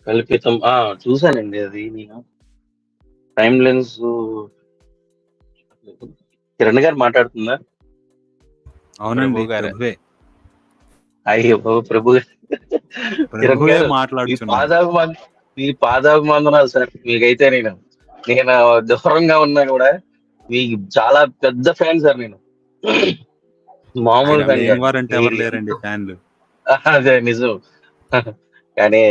కల్పితం. చూసానండి అది నేను. టైమ్ లెన్స్ కిరణ్ గారు మాట్లాడుతుందా? అవునండి, ప్రభు గారే. ప్రభువే అయ్యో ప్రభు గారు. కిరణ్ ప్రభువే గారు మీ మాట్లాడుచున్నాను. మీ పాదాభివందనాలు సార్. మీకైతే నేను దూరంగా ఉన్నా కూడా మీకు చాలా పెద్ద ఫ్యాన్ సార్ నేను. మామూలు ఫ్యాన్ కాదు. వారంటే ఎవరు మీరు లేరండి ఫ్యాన్లు. అదే నిజం. కానీ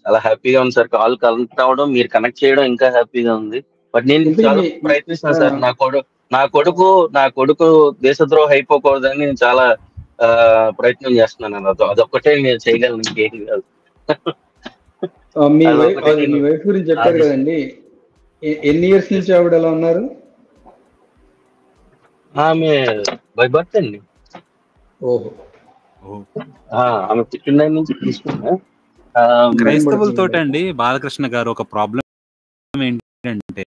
చాలా హ్యాపీగా ఉంది సార్. కాల్ కనెక్ట్ అవ్వడం, మీరు కనెక్ట్ చేయడం ఇంకా హ్యాపీగా ఉంది. బట్ నేను ఇంతకీ చాలా మీ- ప్రయత్నిస్తాను ఆ, సార్. నా కొడుకు దేశద్రోహి అయిపోకూడదని నేను చాలా ప్రయత్నం చేస్తున్నాను. అదొక్కటే నేను చేయగలను, ఇంకేం కాదు. మీ అదొక్కటే నేను వైఫ్ గురించి చెప్పారు కదండి. ఎన్ని ఇయర్స్ నుంచి ఆవిడ ఎలా ఉన్నారు? ఆమె బై బర్త్ అండి. ఓహో, ఆమె పుట్టిన నుంచి తీసుకున్నా. క్రైస్తవులతో అండి బాలకృష్ణ గారు ఒక ప్రాబ్లం ఏంటంటే,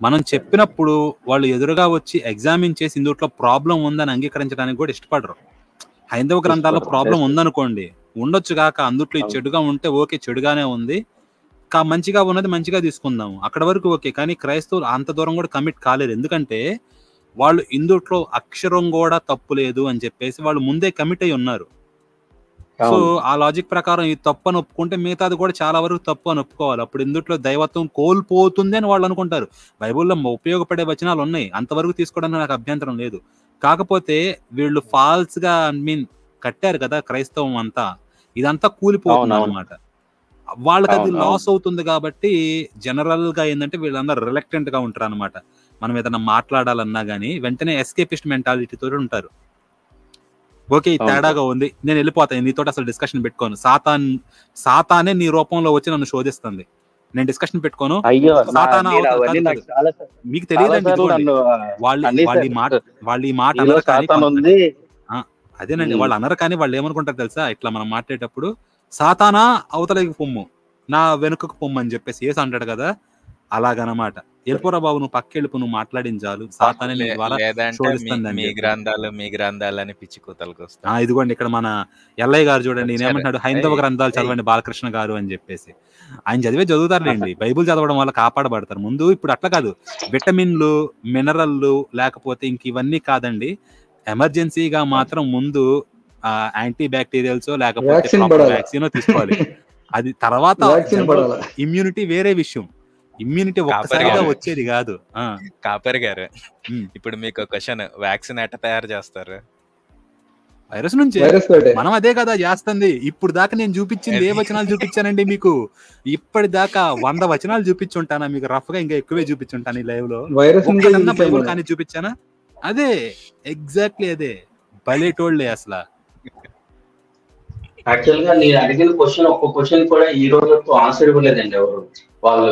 మనం చెప్పినప్పుడు వాళ్ళు ఎదురుగా వచ్చి ఎగ్జామిన్ చేసి ఇందులో ప్రాబ్లం ఉందని అంగీకరించడానికి కూడా ఇష్టపడరు. హైందవ గ్రంథాల్లో ప్రాబ్లం ఉందనుకోండి, ఉండొచ్చు కాక అందుట్లో చెడుగా ఉంటే ఓకే, చెడుగానే ఉంది, మంచిగా ఉన్నది మంచిగా తీసుకుందాము, అక్కడ వరకు ఓకే. కానీ క్రైస్తవులు అంత దూరం కూడా కమిట్ కాలేరు. ఎందుకంటే వాళ్ళు ఇందుట్లో అక్షరం కూడా తప్పు లేదు అని చెప్పేసి వాళ్ళు ముందే కమిట్ అయి ఉన్నారు. సో ఆ లాజిక్ ప్రకారం ఈ తప్పు అని ఒప్పుకుంటే మిగతాది కూడా చాలా వరకు తప్పు అని ఒప్పుకోవాలి. అప్పుడు ఇందుట్లో దైవత్వం కోల్పోతుంది అని వాళ్ళు అనుకుంటారు. బైబుల్లో ఉపయోగపడే వచనాలు ఉన్నాయి, అంతవరకు తీసుకోవడానికి నాకు అభ్యంతరం లేదు. కాకపోతే వీళ్ళు ఫాల్స్ గా కట్టారు కదా క్రైస్తవం అంతా, ఇదంతా కూలిపోతుంది అనమాట. వాళ్ళకి అది లాస్ అవుతుంది. కాబట్టి జనరల్ గా ఏంటంటే వీళ్ళందరూ రిలక్టెంట్ గా ఉంటారు అనమాట. మనం ఏదైనా మాట్లాడాలన్నా గానీ వెంటనే ఎస్కేపిస్ట్ మెంటాలిటీతో ఉంటారు. ఓకే, తేడాగా ఉంది, నేను వెళ్ళిపోతాను, నీతో అసలు డిస్కషన్ పెట్టుకోను, సాతానే నీ రూపంలో వచ్చి నన్ను శోధిస్తుంది, నేను డిస్కషన్ పెట్టుకోను. మీకు తెలియదండి, వాళ్ళు ఈ మాట అన్నారు కానీ, అదేనండి వాళ్ళు అన్నారు కానీ వాళ్ళు ఏమనుకుంటారు తెలుసా, ఇట్లా మనం మాట్లాడేటప్పుడు సాతానా అవతలకి పొమ్ము, నా వెనుకకు పొమ్ము అని చెప్పేసి ఏసు అంటాడు కదా, అలాగనమాట. వెళ్ళిపోరా బాబు, నువ్వు పక్కెళ్ళిపో, నువ్వు మాట్లాడించాలు, సాతానే నీ ద్వారా శోధిస్తుంది. మీ గ్రంథాలని పిచ్చి కూతలకు వస్తాయి. ఇదిగోండి ఇక్కడ మన ఎల్లయ్య గారు చూడండి, నేనేమంటున్నాడు, హైందవ గ్రంథాలు చదవండి బాలకృష్ణ గారు అని చెప్పేసి. ఆయన చదువుతారులేండి, బైబుల్ చదవడం వల్ల కాపాడబడతారు ముందు. ఇప్పుడు అట్లా కాదు, విటమిన్లు, మినరల్లు, లేకపోతే ఇంక ఇవన్నీ కాదండి, ఎమర్జెన్సీగా మాత్రం ముందు యాంటీ బ్యాక్టీరియల్స్ లేకపోతే వ్యాక్సిన్ తీసుకోవాలి. అది తర్వాత ఇమ్యూనిటీ వేరే విషయం, ఇమ్యూనిటీ ఒక్కసారిగా వచ్చేది కాదు. కాపర్ గారు, ఇప్పుడు మీకు క్వశ్చన్, వ్యాక్సిన్ ఎట్లా తయారు చేస్తారు? వైరస్ నుంచి. మనం అదే కదా చేస్తుంది. ఇప్పుడు దాకా నేను చూపించింది ఏ వచనాలు చూపించానండి మీకు? ఇప్పటిదాకా 100 వచనాలు చూపించుంటానా మీకు? రఫ్ గా ఇంకా ఎక్కువే చూపించుంటాను ఈ లైవ్ లో. బైబుల్ కానీ చూపించానా? అదే ఎగ్జాక్ట్లీ అదే. బలేటోళ్లే అసలు. యాక్చువల్ గా నేను అడిగిన క్వశ్చన్, ఒక్క క్వశ్చన్ కూడా ఈ రోజు వరకు ఆన్సర్ ఇవ్వలేదండి ఎవరు. వాళ్ళ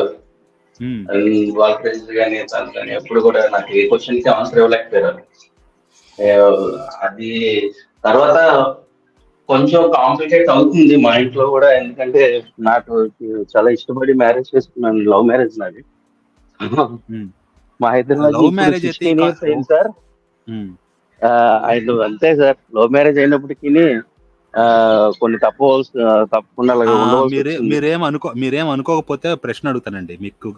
ప్రెసిడెంట్ కానీ తను కానీ ఎప్పుడు కూడా నాకు ఏ క్వశ్చన్ కి ఆన్సర్ ఇవ్వలేకపోయారు. అది తర్వాత కొంచెం కాంప్లికేట్ అవుతుంది మా ఇంట్లో కూడా, ఎందుకంటే నాకు చాలా ఇష్టపడి మ్యారేజ్ చేసుకున్నాను, లవ్ మ్యారేజ్ నాది. మా హైదరాబాద్ 16 years అయింది సార్. ఆయన అంతే సార్, లవ్ మ్యారేజ్ అయినప్పటికీ కొన్ని తప్పకుండా మీరేం అనుకోకపోతే ప్రశ్న అడుగుతానండి, మీకు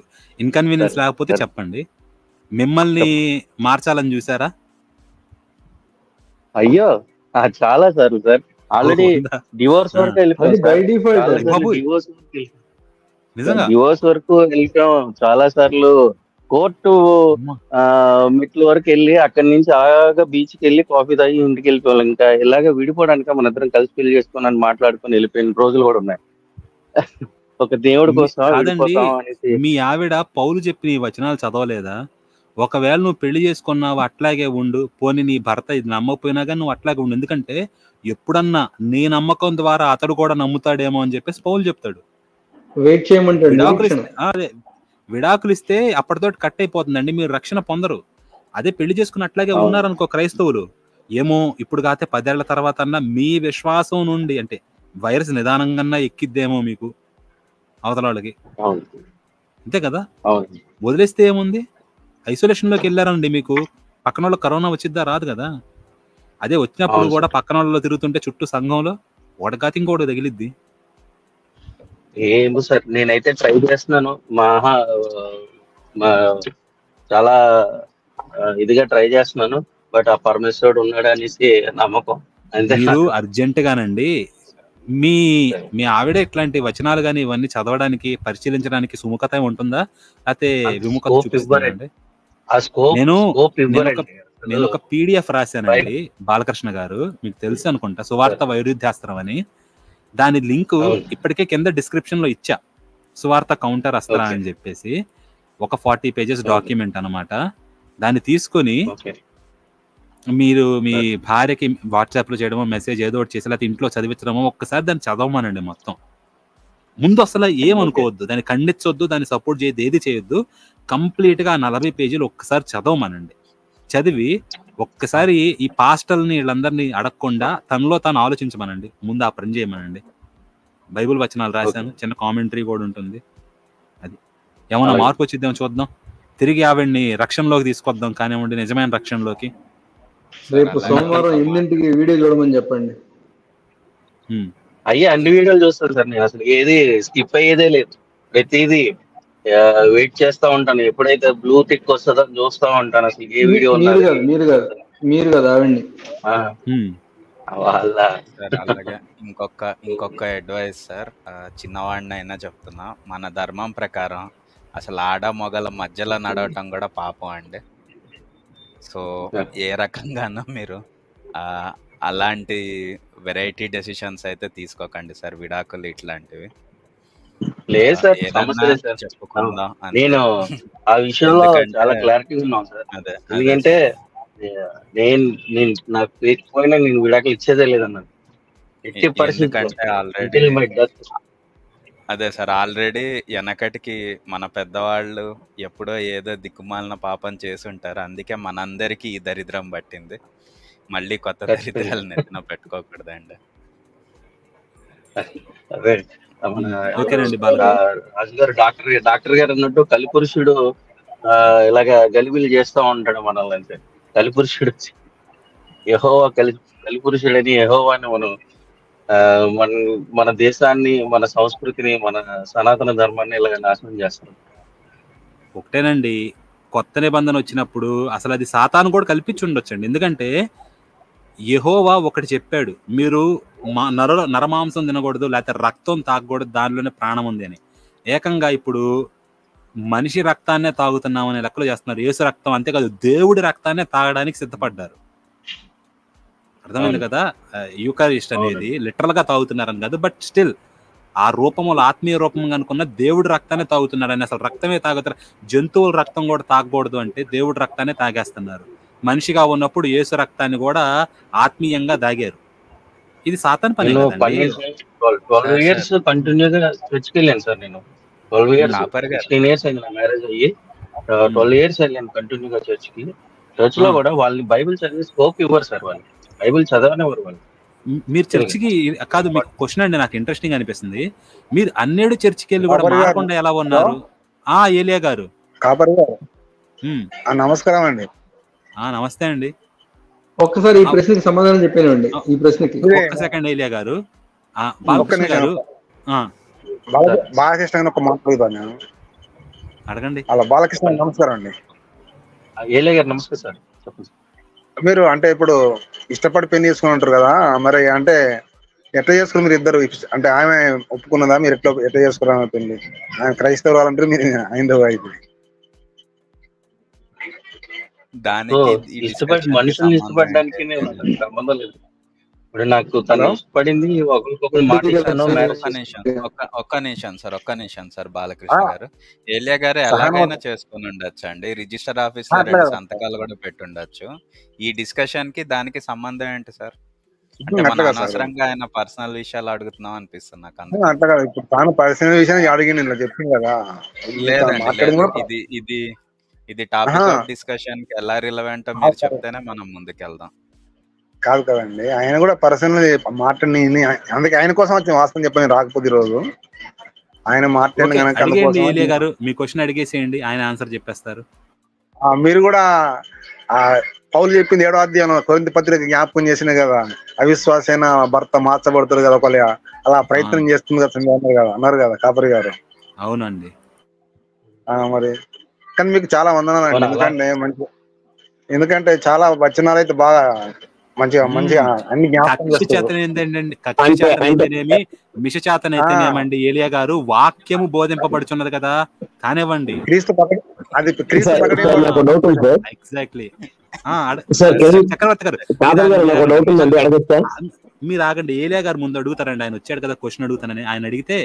ఇన్కన్వీనియన్స్ లేకపోతే చెప్పండి. మిమ్మల్ని మార్చాలని చూసారా? అయ్యో చాలా సార్లు సార్, ఆల్రెడీ డివోర్స్ వరకు డివోర్స్ వరకు వెళ్ళిపోయాం చాలా సార్లు. కోర్టు మెట్ల వరకు వెళ్ళి అక్కడి నుంచి ఆగా బీచ్కి వెళ్ళి కాఫీ తాగి ఇంటికి వెళ్ళిపోవాలి. ఇంకా ఇలాగే విడిపోవడానికి మన ఇద్దరం కలిసి పెళ్లి చేసుకుని అని మాట్లాడుకుని వెళ్ళిపోయిన రోజులు కూడా ఉన్నాయి. ఒక దేవుడి కోసం. మీ ఆవిడ పౌలు చెప్పిన ఈ వచనాలు చదవలేదా? ఒకవేళ నువ్వు పెళ్లి చేసుకున్నావు అట్లాగే ఉండు, పోనీ నీ భర్త ఇది నమ్మకపోయినా కానీ నువ్వు అట్లాగే ఉండు, ఎందుకంటే ఎప్పుడన్నా నీ నమ్మకం ద్వారా అతడు కూడా నమ్ముతాడేమో అని చెప్పేసి పౌలు చెప్తాడు. విడాకులు ఇస్తే అప్పటితో కట్ అయిపోతుందండి, మీరు రక్షణ పొందరు. అదే పెళ్లి చేసుకుని అట్లాగే ఉన్నారనుకో క్రైస్తవులు, ఏమో ఇప్పుడు కాతే 10 ఏళ్ల తర్వాత అన్నా మీ విశ్వాసం నుండి అంటే వైరస్ నిదానంగా ఎక్కిద్దేమో మీకు అవతల వాళ్ళకి, అంతే కదా. వదిలేస్తే ఏముంది, ఐసోలేషన్ లోకి వెళ్ళారండి, మీకు పక్కన వాళ్ళు కరోనా వచ్చిద్దా? రాదు కదా. అదే వచ్చినప్పుడు కూడా పక్కన వాళ్ళలో తిరుగుతుంటే చుట్టూ సంఘంలో ఒకటి కాతి ఇంకోటి తగిలిద్ది. ఏమో సార్, నేనైతే ట్రై చేస్తున్నాను. మా చాలా ఇదిగా ట్రై చేస్తున్నాను. బట్ ఆ పరమేశ్వరుడు ఉన్నాడు అనేసి నమ్మకం అంతే. మీరు అర్జెంట్ గానండి మీ ఆవిడ ఇట్లాంటి వచనాలు గాని ఇవన్నీ చదవడానికి పరిశీలించడానికి సుముఖత ఉంటుందా, లేకపోతే విముఖత చూపిస్తుందండి? నేను ఒక PDF రాశానండి బాలకృష్ణ గారు, మీకు తెలుసు అనుకుంటా, సువార్త వైరుధ్యాస్త్రం అని. దాని లింక్ ఇప్పటికే కింద డిస్క్రిప్షన్ లో ఇచ్చా. సువార్త కౌంటర్ అస్త్రా అని చెప్పేసి ఒక 40 pages డాక్యుమెంట్ అన్నమాట. దాన్ని తీసుకొని మీరు మీ భార్యకి వాట్సాప్ లో చేయడమో, మెసేజ్ ఏదో ఒకటి చేసి, లేకపోతే ఇంట్లో చదివించడమో, ఒక్కసారి దాన్ని చదవమానండి మొత్తం. ముందు అసలు ఏమనుకోవద్దు, దాన్ని ఖండించొద్దు, దాన్ని సపోర్ట్ చేయొద్దు, ఏది చేయొద్దు. కంప్లీట్ గా 40 pages ఒక్కసారి చదవమానండి. చదివి ఒక్కసారి ఈ పాస్టల్ని వీళ్ళందరినీ అడగకుండా తనలో తాను ఆలోచించమనండి. ముందు ఆ పని చేయమనండి. బైబుల్ వచనాలు రాశాను, చిన్న కామెంటరీ కూడా ఉంటుంది. అది ఏమన్నా మార్పు వచ్చిద్దాం చూద్దాం. తిరిగి ఆవిడ్ని రక్షణలోకి తీసుకొద్దాం కానివ్వండి, నిజమైన రక్షణలోకి. రేపు సోమవారం 8ంటికి వీడియో చూడమని చెప్పండి. అయ్యే అన్ని వీడియోలు చూస్తాను సార్ నేను. అసలు ఏది స్కిప్ అయ్యేదే లేదు. ప్రతిదీ వెయిట్ చేస్తా ఉంటాను. ఎప్పుడైతే బ్లూ టిక్ వస్తుందో చూస్తా ఉంటాను. అసలు ఏ వీడియో మీరు కదా ఆవిడ్ని. అలాగే ఇంకొక అడ్వైస్ సార్, చిన్నవాడిని అయినా చెప్తున్నా. మన ధర్మం ప్రకారం అసలు ఆడ మొగల మధ్యలో నడవటం కూడా పాపం అండి. సో ఏ రకంగానూ మీరు అలాంటి వెరైటీ డెసిషన్స్ అయితే తీసుకోకండి సార్, విడాకులు ఇట్లాంటివి. లేదు సార్, చెప్పుకుందాం. నేను ఆ విషయంలో చాలా క్లారిటీగా ఉన్నాను సార్. ఎందుకంటే నేను నాకు పేరుపోయినా నేను విడాకులు ఇచ్చేదే లేదన్నాను. ఎట్టి పరిస్థితి అదే సార్, ఆల్రెడీ వెనకటికి మన పెద్దవాళ్ళు ఎప్పుడో ఏదో దిక్కుమాలిన పాపం చేసి ఉంటారు. అందుకే మనందరికీ ఈ దరిద్రం పట్టింది. మళ్ళీ కొత్త దరిద్రాలు నెత్తిన పెట్టుకోకూడదండి. అదే రాజుగారు డాక్టర్ గారు అన్నట్టు కలిపురుషుడు ఇలాగా గలిబిలి చేస్తూ ఉంటాడు మనల్ని. అంటే కలిపురుషుడు యెహోవా కలిపురుషుడని యెహోవాని మనం మన దేశాన్ని, మన సంస్కృతిని, మన సనాతన ధర్మాన్ని ఇలాగ నాశనం చేస్తాం. ఒకటేనండి, కొత్త నిబంధన వచ్చినప్పుడు అసలు అది సాతాను కూడా కల్పించి ఉండొచ్చండి. ఎందుకంటే యెహోవా ఒకటి చెప్పాడు, మీరు నరమాంసం తినకూడదు, లేకపోతే రక్తం తాగకూడదు, దానిలోనే ప్రాణం ఉంది అని. ఏకంగా ఇప్పుడు మనిషి రక్తాన్నే తాగుతున్నామనే లెక్కలు చేస్తున్నారు. యేసు రక్తం, అంతేకాదు దేవుడి రక్తాన్నే తాగడానికి సిద్ధపడ్డారు. అర్థమైంది కదా? యూకరిస్ట్ అనేది లిటరల్ గా తాగుతున్నారని కాదు, బట్ స్టిల్ ఆ రూపములు ఆత్మీయ రూపం అనుకున్న దేవుడి రక్తాన్ని తాగుతున్నారని. అసలు రక్తమే తాగుతారు. జంతువుల రక్తం కూడా తాగకూడదు అంటే దేవుడి రక్తాన్ని తాగేస్తున్నారు. మనిషిగా ఉన్నప్పుడు యేసు రక్తాన్ని కూడా ఆత్మీయంగా దాగారు. ఇది సాతాను పని. 12 years కంటిన్యూగా చర్చికి వెళ్ళాను సార్. నేను 12 years 16 years అయింది నా మ్యారేజ్ అయ్యి. 12 years వెళ్ళాను కంటిన్యూగా చర్చికి. చర్చ్ లో కూడా వాళ్ళని బైబిల్ చదివే స్కోప్ ఇవ్వరు సార్. వాళ్ళు బైబిల్ చదవనివ్వరు వాళ్ళు. మీరు చర్చికి కాదు, మీకు క్వశ్చన్ అండి, నాకు ఇంట్రెస్టింగ్ అనిపిస్తుంది. మీరు అన్నేడు చర్చికి వెళ్ళి కూడా మారకుండా ఎలా ఉన్నారు? ఏలియా గారు, నమస్కారం అండి. నమస్తే అండి. ఒక్కసారి ఈ ప్రశ్నకి సమాధానం చెప్పానండి. ఈ ప్రశ్నకి ఒక్క సెకండ్ ఏలియా గారు, బాలకృష్ణ గారు బాలకృష్ణ ఒక మాట్లాడుతాను నేను, అడగండి. అలా బాలకృష్ణ నమస్కారం అండి. ఏలియా గారు నమస్తే సార్. చెప్పండి. మీరు అంటే ఇప్పుడు ఇష్టపడి పెళ్లి చేసుకుని ఉంటారు కదా, మరి అంటే ఎట్లా చేసుకుని మీరు ఇద్దరు? అంటే ఆమె ఒప్పుకున్నదా? మీరు ఎట్లా చేసుకురా పెళ్లి? ఆయన క్రైస్తవులు అంటే మీరు హైందవ అయితే మనుషుల్ని ఇష్టపడడానికి సంబంధం లేదు. ఇప్పుడు నాకు తను ఇష్టపడింది, ఒక్క నిమిషం సార్ బాలకృష్ణ గారు. ఏలియా గారు ఎలాగైనా చేసుకుని ఉండొచ్చు అండి. రిజిస్టర్ ఆఫీస్ లో 2 సంతకాలు కూడా పెట్టుండొచ్చు. ఈ డిస్కషన్ కి దానికి సంబంధం ఏంటి సార్? అంటే మన అనవసరంగా ఆయన పర్సనల్ విషయాలు అడుగుతున్నాం అనిపిస్తుంది నాకు. లేదండి, ఇది టాపిక్ ఆఫ్ డిస్కషన్ కి ఎలా రిలవెంట్ మీరు చెప్తేనే మనం ముందుకెళ్దాం. కాదు కదండి, ఆయన కూడా పర్సనల్ మాట్లాడి, అందుకే ఆయన కోసం వచ్చి వాస్తవం చెప్పని రాకపోతే రోజు ఆయన మాట్లాడి గారు మీ క్వశ్చన్ అడిగేసేయండి, ఆయన ఆన్సర్ చెప్పేస్తారు. మీరు కూడా పౌలు చెప్పింది 7వ అధ్యాయం కొరింథీ పత్రిక జ్ఞాపకం చేసిన కదా, అవిశ్వాసైన భర్త మార్చబడతారు కదా ఒకళ్ళ, అలా ప్రయత్నం చేస్తుంది కదా అన్నారు కదా కాపరి గారు. అవునండి. మరి కానీ మీకు చాలా వందనాలు అండి, ఎందుకంటే చాలా వచనాలు అయితే బాగా మంచిగా అన్ని జ్ఞాపకం చేతనైతేనేమి మిష చేతనైతేనేమండి ఏలియా గారు వాక్యము బోధింపబడుచున్నది కదా కానివ్వండి. ఎగ్జాక్ట్లీ. చక్రవర్తి గారు మీరు ఆగండి, ఏలియా గారు ముందు అడుగుతారండి, ఆయన వచ్చాడు కదా క్వశ్చన్ అడుగుతానని. ఆయన అడిగితే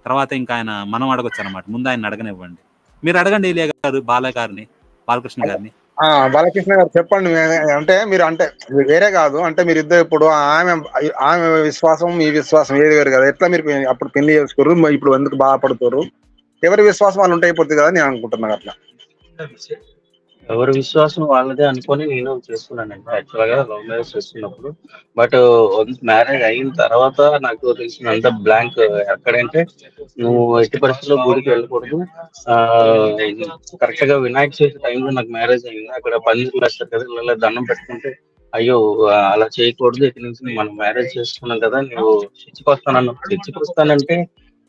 తర్వాత ఇంకా ఆయన మనం అడగొచ్చు అనమాట. ముందు ఆయన అడగనివ్వండి. మీరు అడగండి ఏలియా గారు బాలకృష్ణ గారిని. బాలకృష్ణ గారు చెప్పండి. అంటే మీరు అంటే వేరే కాదు, అంటే మీరు ఇద్దరు ఇప్పుడు ఆమె విశ్వాసం మీ విశ్వాసం ఏది వేరు కదా, ఎట్లా మీరు అప్పుడు పెళ్లి చేసుకోరు, ఇప్పుడు ఎందుకు బాధపడుతారు? ఎవరి విశ్వాసం వాళ్ళు ఉంటే అయిపోతుంది కదా నేను అనుకుంటున్నాను. అట్లా ఎవరి విశ్వాసం వాళ్ళదే అనుకొని నేను చేసుకున్నానండి. యాక్చువల్ గా లవ్ మ్యారేజ్ చేసుకున్నప్పుడు. బట్ మ్యారేజ్ అయిన తర్వాత నాకు తెలిసినంత బ్లాంక్. ఎక్కడంటే నువ్వు ఎట్టి పరిస్థితుల్లో గుడికి వెళ్ళకూడదు. కరెక్ట్ గా వినాయక చవితి టైంలో నాకు మ్యారేజ్ అయింది. అక్కడ పందిర్లు వేస్తారు కదా, ఇలా దండం పెట్టుకుంటే అయ్యో అలా చేయకూడదు, ఇక్కడి నుంచి మనం మ్యారేజ్ చేసుకున్నాం కదా, నువ్వు చర్చికి వస్తానన్నా. చర్చికి వస్తానంటే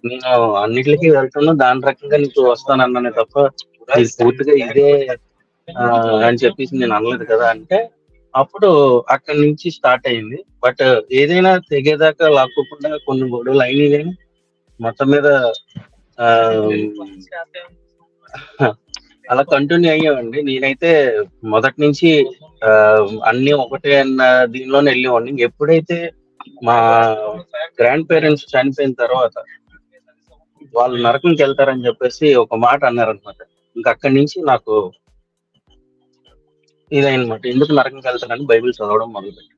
నేను అన్నిటికీ వెళ్తాను, దాని రకంగా నీకు వస్తానన్నానే తప్ప ఇది పూర్తిగా ఇదే అని చెప్పేసి నేను అనలేదు కదా. అంటే అప్పుడు అక్కడి నుంచి స్టార్ట్ అయింది. బట్ ఏదైనా తెగేదాకా లాక్కోకుండా కొన్ని గొడవలు అయినాయి. మొత్తం మీద అలా కంటిన్యూ అయ్యామండి. నేనైతే మొదటి నుంచి అన్ని ఒకటే అన్న దీనిలోనే వెళ్ళేవాడిని. ఎప్పుడైతే మా గ్రాండ్ పేరెంట్స్ చనిపోయిన తర్వాత వాళ్ళు నరకంకి వెళ్తారని చెప్పేసి ఒక మాట అన్నారనమాట. ఇంకా అక్కడి నుంచి నాకు ఇదనమాట, ఎందుకు నరకంకి వెళ్తారని బైబిల్ చదవడం మొదలుపెట్టి.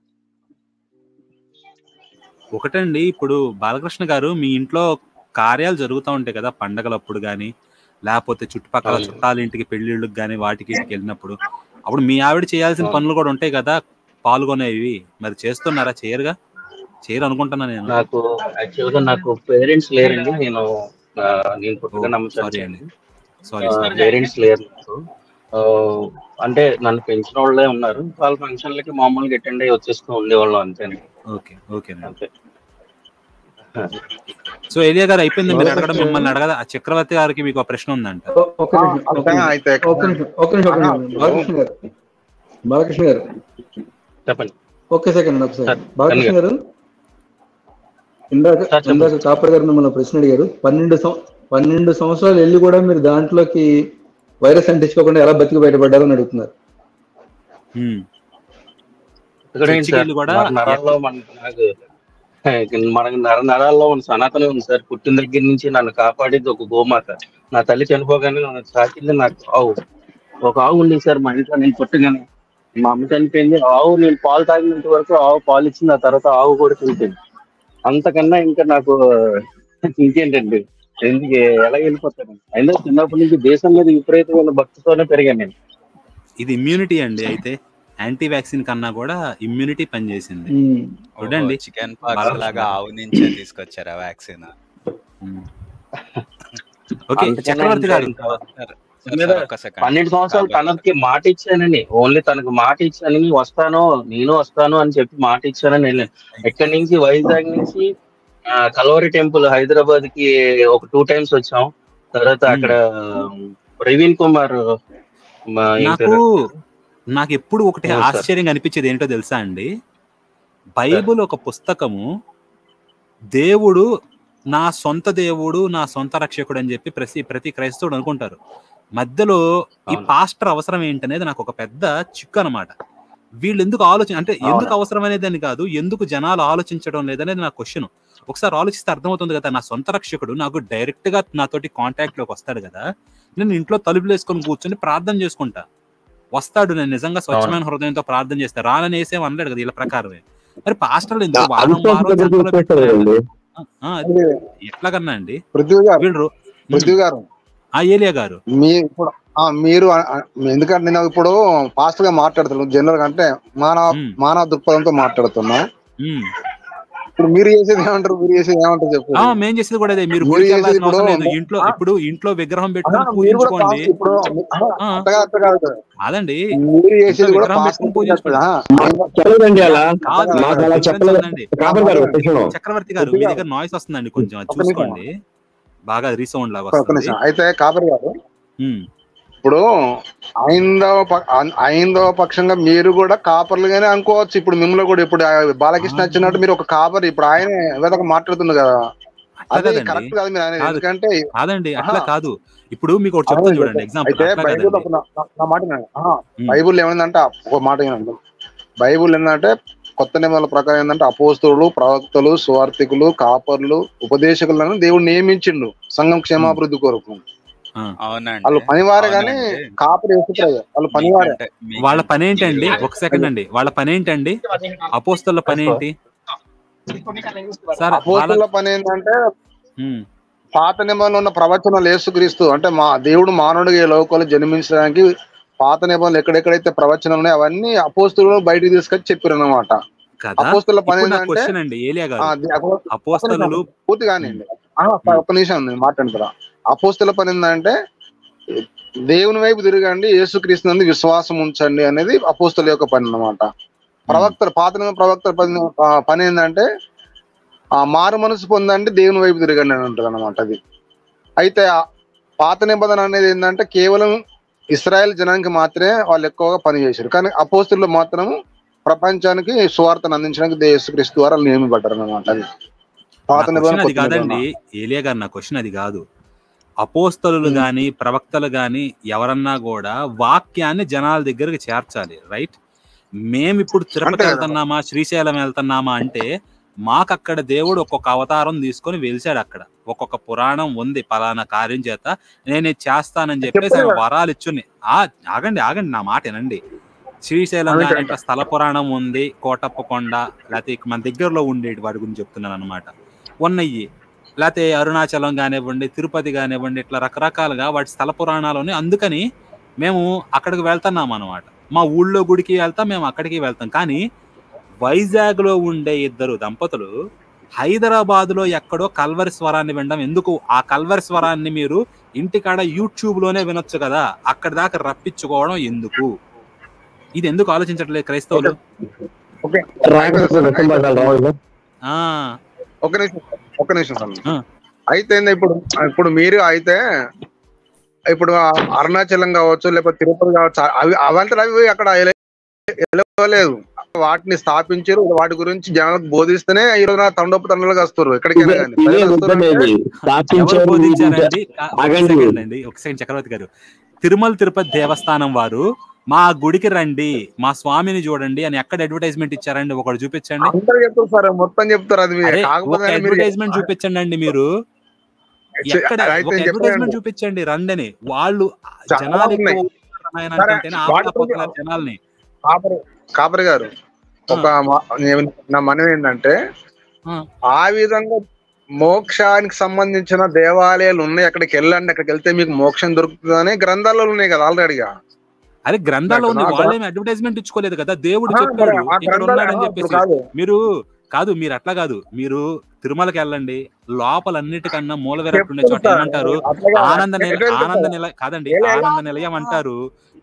ఒకటండి, ఇప్పుడు బాలకృష్ణ గారు మీ ఇంట్లో కార్యాలు జరుగుతూ ఉంటాయి కదా, పండగలప్పుడు కానీ లేకపోతే చుట్టుపక్కల చుట్టాల ఇంటికి పెళ్లిళ్ళకి కానీ వాటికి వెళ్ళినప్పుడు, అప్పుడు మీ ఆవిడ చేయాల్సిన పనులు కూడా ఉంటాయి కదా పాల్గొనేవి. మరి చేస్తున్నారా? చేయరు అనుకుంటున్నా నేను. నాకు యాక్చువల్ గా నాకు పేరెంట్స్ లేరండి. నేను పుట్టుగా నమ్మకం పేరెంట్స్ లేరు. అంటే నన్ను పెంచిన వాళ్ళే ఉన్నారు. వాళ్ళ ఫంక్షన్లకి మామూలుగా అటెండ్ అయ్యి వచ్చేస్తూ ఉండేవాళ్ళం అంతేనండి. ఓకే. సో ఏలియా గారు అయిపోయింది మీరు అడగడం. మిమ్మల్ని అడగదా చక్రవర్తి గారికి మీకు ప్రశ్న ఉందంట. బాలకృష్ణ గారు చెప్పండి. ఓకే సెకండ్ ఒకసారి. బాలకృష్ణ గారు ఇందాక కాపర్ గారు మిమ్మల్ని ప్రశ్న అడిగారు. 12 సంవత్సరాలు వెళ్ళి కూడా మీరు దాంట్లోకి వైరస్ అంటించుకోకుండా ఎలా బతికి బయటపడ్డారు అని అడుగుతున్నారు. మనకి నరాల్లో ఉన్న సనాతనే ఉంది సార్. పుట్టిన దగ్గర నుంచి నన్ను కాపాడేది ఒక గోమాత. నా తల్లి చనిపోగానే నన్ను సాకింది నాకు ఆవు. ఒక ఆవు ఉంది సార్ మా ఇంట్లో. నేను పుట్టగానే మా అమ్మ చనిపోయింది. ఆవు నేను పాలు తాగినంత వరకు ఆవు పాలు ఇచ్చింది. ఆ తర్వాత ఆవు కూడా చనిపోయింది. అంతకన్నా ఇంకా నాకు ఇంకేంటండి, ఎందుకు ఎలా వెళ్ళిపోతాను. అయినా చిన్నప్పటి నుంచి దేశం మీద విపరీతమైన భక్తితోనే పెరిగాను నేను. ఇది ఇమ్యూనిటీ అండి. అయితే యాంటీ వ్యాక్సిన్ కన్నా కూడా ఇమ్యూనిటీ పనిచేసింది చూడండి. చికెన్ పాక్స్ లాగా ఆవు నుంచే తీసుకొచ్చారా వ్యాక్సిన్? ఓకే చక్రవర్తి గారు, 12 సంవత్సరాలు తనకి మాట ఇచ్చానని, ఓన్లీ తనకు మాట ఇచ్చానని, నేను వస్తాను అని చెప్పి మాట ఇచ్చానని వెళ్ళాను. ఎక్కడి నుంచి వైజాగ్ నుంచి కల్వరి టెంపుల్ హైదరాబాద్ కి ఒక 2 times వచ్చాం. తర్వాత అక్కడ ప్రవీణ్ కుమార్ నాకు ఎప్పుడు ఒకటి ఆశ్చర్యంగా అనిపించేది ఏంటో తెలుసా అండి, బైబుల్ ఒక పుస్తకము, దేవుడు నా సొంత దేవుడు, నా సొంత రక్షకుడు అని చెప్పి ప్రతి క్రైస్తవుడు అనుకుంటారు. మధ్యలో ఈ పాస్టర్ అవసరం ఏంటనేది నాకు ఒక పెద్ద చిక్కు అనమాట. వీళ్ళు ఎందుకు అంటే ఎందుకు అవసరం అనేది అని కాదు, ఎందుకు జనాలు ఆలోచించడం లేదనేది నా క్వశ్చన్. ఒకసారి ఆలోచిస్తే అర్థమవుతుంది కదా, నా సొంత రక్షకుడు నాకు డైరెక్ట్ గా నాతోటి కాంటాక్ట్ లోకి వస్తాడు కదా, నేను ఇంట్లో తలుపులు వేసుకొని కూర్చొని ప్రార్థన చేసుకుంటా. వస్తాడు, నేను నిజంగా స్వచ్ఛమైన హృదయంతో ప్రార్థన చేస్తా. రానని వేసేం అనలేడు కదా వీళ్ళ ప్రకారమే. మరి పాస్టర్లు ఎందుకు ఎట్లాగన్నా అండి ఏలియా గారు మీరు ఎందుకంటే నేను ఇప్పుడు పాస్టర్ గా మాట్లాడుతున్నాను, జనరల్ గా అంటే మానవ దృక్పథంతో మాట్లాడుతున్నా. ఇప్పుడు మీరు చేసేది ఏమంటారు? మీరు చేసేది ఏమంటారు చెప్పు. మేము చేసేది కూడా అదే. మీరు గుడికి వెళ్ళాల్సిన అవసరం లేదు. ఇంట్లో విగ్రహం పెట్టుకుని పూజించుకోండి. కాదండి, విగ్రహం పెట్టుకుని పూజించుకోండి. చక్రవర్తి గారు, మీ దగ్గర నాయిస్ వస్తుందండి, కొంచెం చూసుకోండి. బాగా రీసౌండ్ లాగా వస్తుంది. అయితే కాపరి గారు, ఇప్పుడు ఐందవ పక్షంగా మీరు కూడా కాపర్లుగానే అనుకోవచ్చు. ఇప్పుడు మిమ్మల్ని కూడా ఇప్పుడు బాలకృష్ణ వచ్చినట్టు మీరు ఒక కాపరి. ఇప్పుడు ఆయన ఏదో మాట్లాడుతుంది కదా, అది కరెక్ట్ కాదు. మీరు ఆయన ఎందుకంటే కాదండి, అట్లా కాదు. ఇప్పుడు మీకు ఒకటి చెప్తాను చూడండి ఎగ్జాంపుల్. బైబుల్ ఏమైందంటే ఒక మాట ఏంటంటే, బైబుల్ ఏంటంటే కొత్త నిబంధనల ప్రకారం ఏంటంటే అపోస్తలులు, ప్రవక్తలు, సువార్థికులు, కాపర్లు, ఉపదేశకులను దేవుడు నియమించిండు సంఘం క్షేమాభివృద్ధి కొరకు. వాళ్ళు పనివారే కానీ కాపరి వాళ్ళు పనివారే. వాళ్ళ పని ఏంటండి? ఒక సెకండ్ అండి, వాళ్ళ పని ఏంటండి? అపోస్తలుల పని ఏంటి? అపోస్తలుల పని ఏంటంటే పాత నిబంధనలో ఉన్న ప్రవచనాలు యేసుక్రీస్తు అంటే మా దేవుడు మానవుడిగా ఈ లోకంలో జన్మించడానికి పాత నిబంధనలు ఎక్కడెక్కడైతే ప్రవచనాలు ఉన్నాయో అవన్నీ అపోస్తలులు బయటికి తీసుకొచ్చి చెప్పారు అన్నమాట. అపోస్తలుల పని ఏంటంటే పూర్తి కానివ్వండి, ఒక్క నిమిషం మాట్లాడుతున్నా. అపోస్తలుల పని ఏంటంటే దేవుని వైపు తిరగండి, యేసుక్రీస్తు నందు విశ్వాసం ఉంచండి అనేది అపోస్తలుల యొక్క పని అన్నమాట. ప్రవక్తలు, పాత నిబంధన ప్రవక్తల పని ఏంటంటే మారు మనసు పొందండి, దేవుని వైపు తిరగండి అని ఉంటుంది అన్నమాట. అది అయితే పాత నిబంధన అనేది ఏంటంటే కేవలం ఇశ్రాయేల్ జనానికి మాత్రమే వాళ్ళు ఎక్కువగా పనిచేశారు. కానీ అపోస్తలులు మాత్రం ప్రపంచానికి సువార్తను అందించడానికి యేసుక్రీస్తు ద్వారా నియమింపడ్డారు అన్నమాట. అది పాత నిబంధన కాదండి. ఏలియా గారు, నా క్వశ్చన్ అది కాదు. అపోస్తలులు గాని ప్రవక్తలు గాని ఎవరన్నా కూడా వాక్యాన్ని జనాల దగ్గరకు చేర్చాలి, రైట్? మేము ఇప్పుడు తిరుపతి వెళ్తున్నామా, శ్రీశైలం వెళ్తున్నామా అంటే మాకు అక్కడ దేవుడు ఒక్కొక్క అవతారం తీసుకొని వెలిసాడు. అక్కడ ఒక్కొక్క పురాణం ఉంది, పలానా కార్యం చేత నేను చేస్తానని చెప్పేసి ఆయన వరాలు ఇచ్చుని. ఆగండి, నా మాట వినండి. శ్రీశైలం కానీ ఇట్లా స్థల పురాణం ఉంది, కోటప్ప కొండ, లేకపోతే మన దగ్గరలో ఉండేటి వాటి గురించి చెప్తున్నాను అనమాట. ఉన్నాయి, లేకపోతే అరుణాచలం కానివ్వండి, తిరుపతి కానివ్వండి, ఇట్లా రకరకాలుగా వాటి స్థల పురాణాలని. అందుకని మేము అక్కడికి వెళ్తున్నాం అనమాట. మా ఊళ్ళో గుడికి వెళ్తాం, మేము అక్కడికి వెళ్తాం. కానీ వైజాగ్ లో ఉండే ఇద్దరు దంపతులు హైదరాబాద్ లో ఎక్కడో కల్వరి స్వరాన్ని వినడం ఎందుకు? ఆ కల్వరి స్వరాన్ని మీరు ఇంటికాడ యూట్యూబ్ లోనే వినొచ్చు కదా, అక్కడి దాకా రప్పించుకోవడం ఎందుకు? ఇది ఎందుకు ఆలోచించట్లేదు క్రైస్తవులు? ఒక నిమిషం అయితే ఇప్పుడు మీరు అయితే ఇప్పుడు అరుణాచలం కావచ్చు, లేకపోతే తిరుపతి కావచ్చు, అవంతా అవి అక్కడ లేదు. వాటిని స్థాపించారు, వాటి గురించి జనాలకు బోధిస్తేనే ఈ రోజున తండోపతండాలుగా వస్తారు ఎక్కడికైనా కానీ. ఒక సెకండ్ చక్రవర్తి గారు, తిరుమల తిరుపతి దేవస్థానం వారు మా గుడికి రండి, మా స్వామిని చూడండి అని ఎక్కడ అడ్వర్టైజ్మెంట్ ఇచ్చారండి? ఒకటి చూపించండి. మొత్తం చెప్తారు. అది అడ్వర్టైజ్మెంట్ చూపించండి అండి. మీరు ఎక్కడ అడ్వర్టైజ్మెంట్ చూపించండి రండి అని. వాళ్ళు జనాల్ని కాపరి గారు ఒక నా మనం ఏంటంటే ఆ విధంగా మోక్షానికి సంబంధించిన దేవాలయాలు ఉన్నాయి, అక్కడికి వెళ్ళండి, అక్కడికి వెళ్తే మీకు మోక్షం దొరుకుతుందని గ్రంథాల్లో ఉన్నాయి కదా ఆల్రెడీగా. అరే గ్రంథాల్లో ఉంది, వాళ్ళేమి అడ్వర్టైజ్మెంట్ ఇచ్చుకోలేదు కదా. దేవుడు చెప్పాడు ఇక్కడ ఉన్నాడని చెప్పేసి. మీరు అట్లా కాదు. మీరు తిరుమలకి వెళ్ళండి, లోపలన్నిటికన్నా మూల విరాట్టుండే చోట ఏమంటారు? ఆనంద నిలయం కాదండి, ఆనంద నిలయం అంటారు.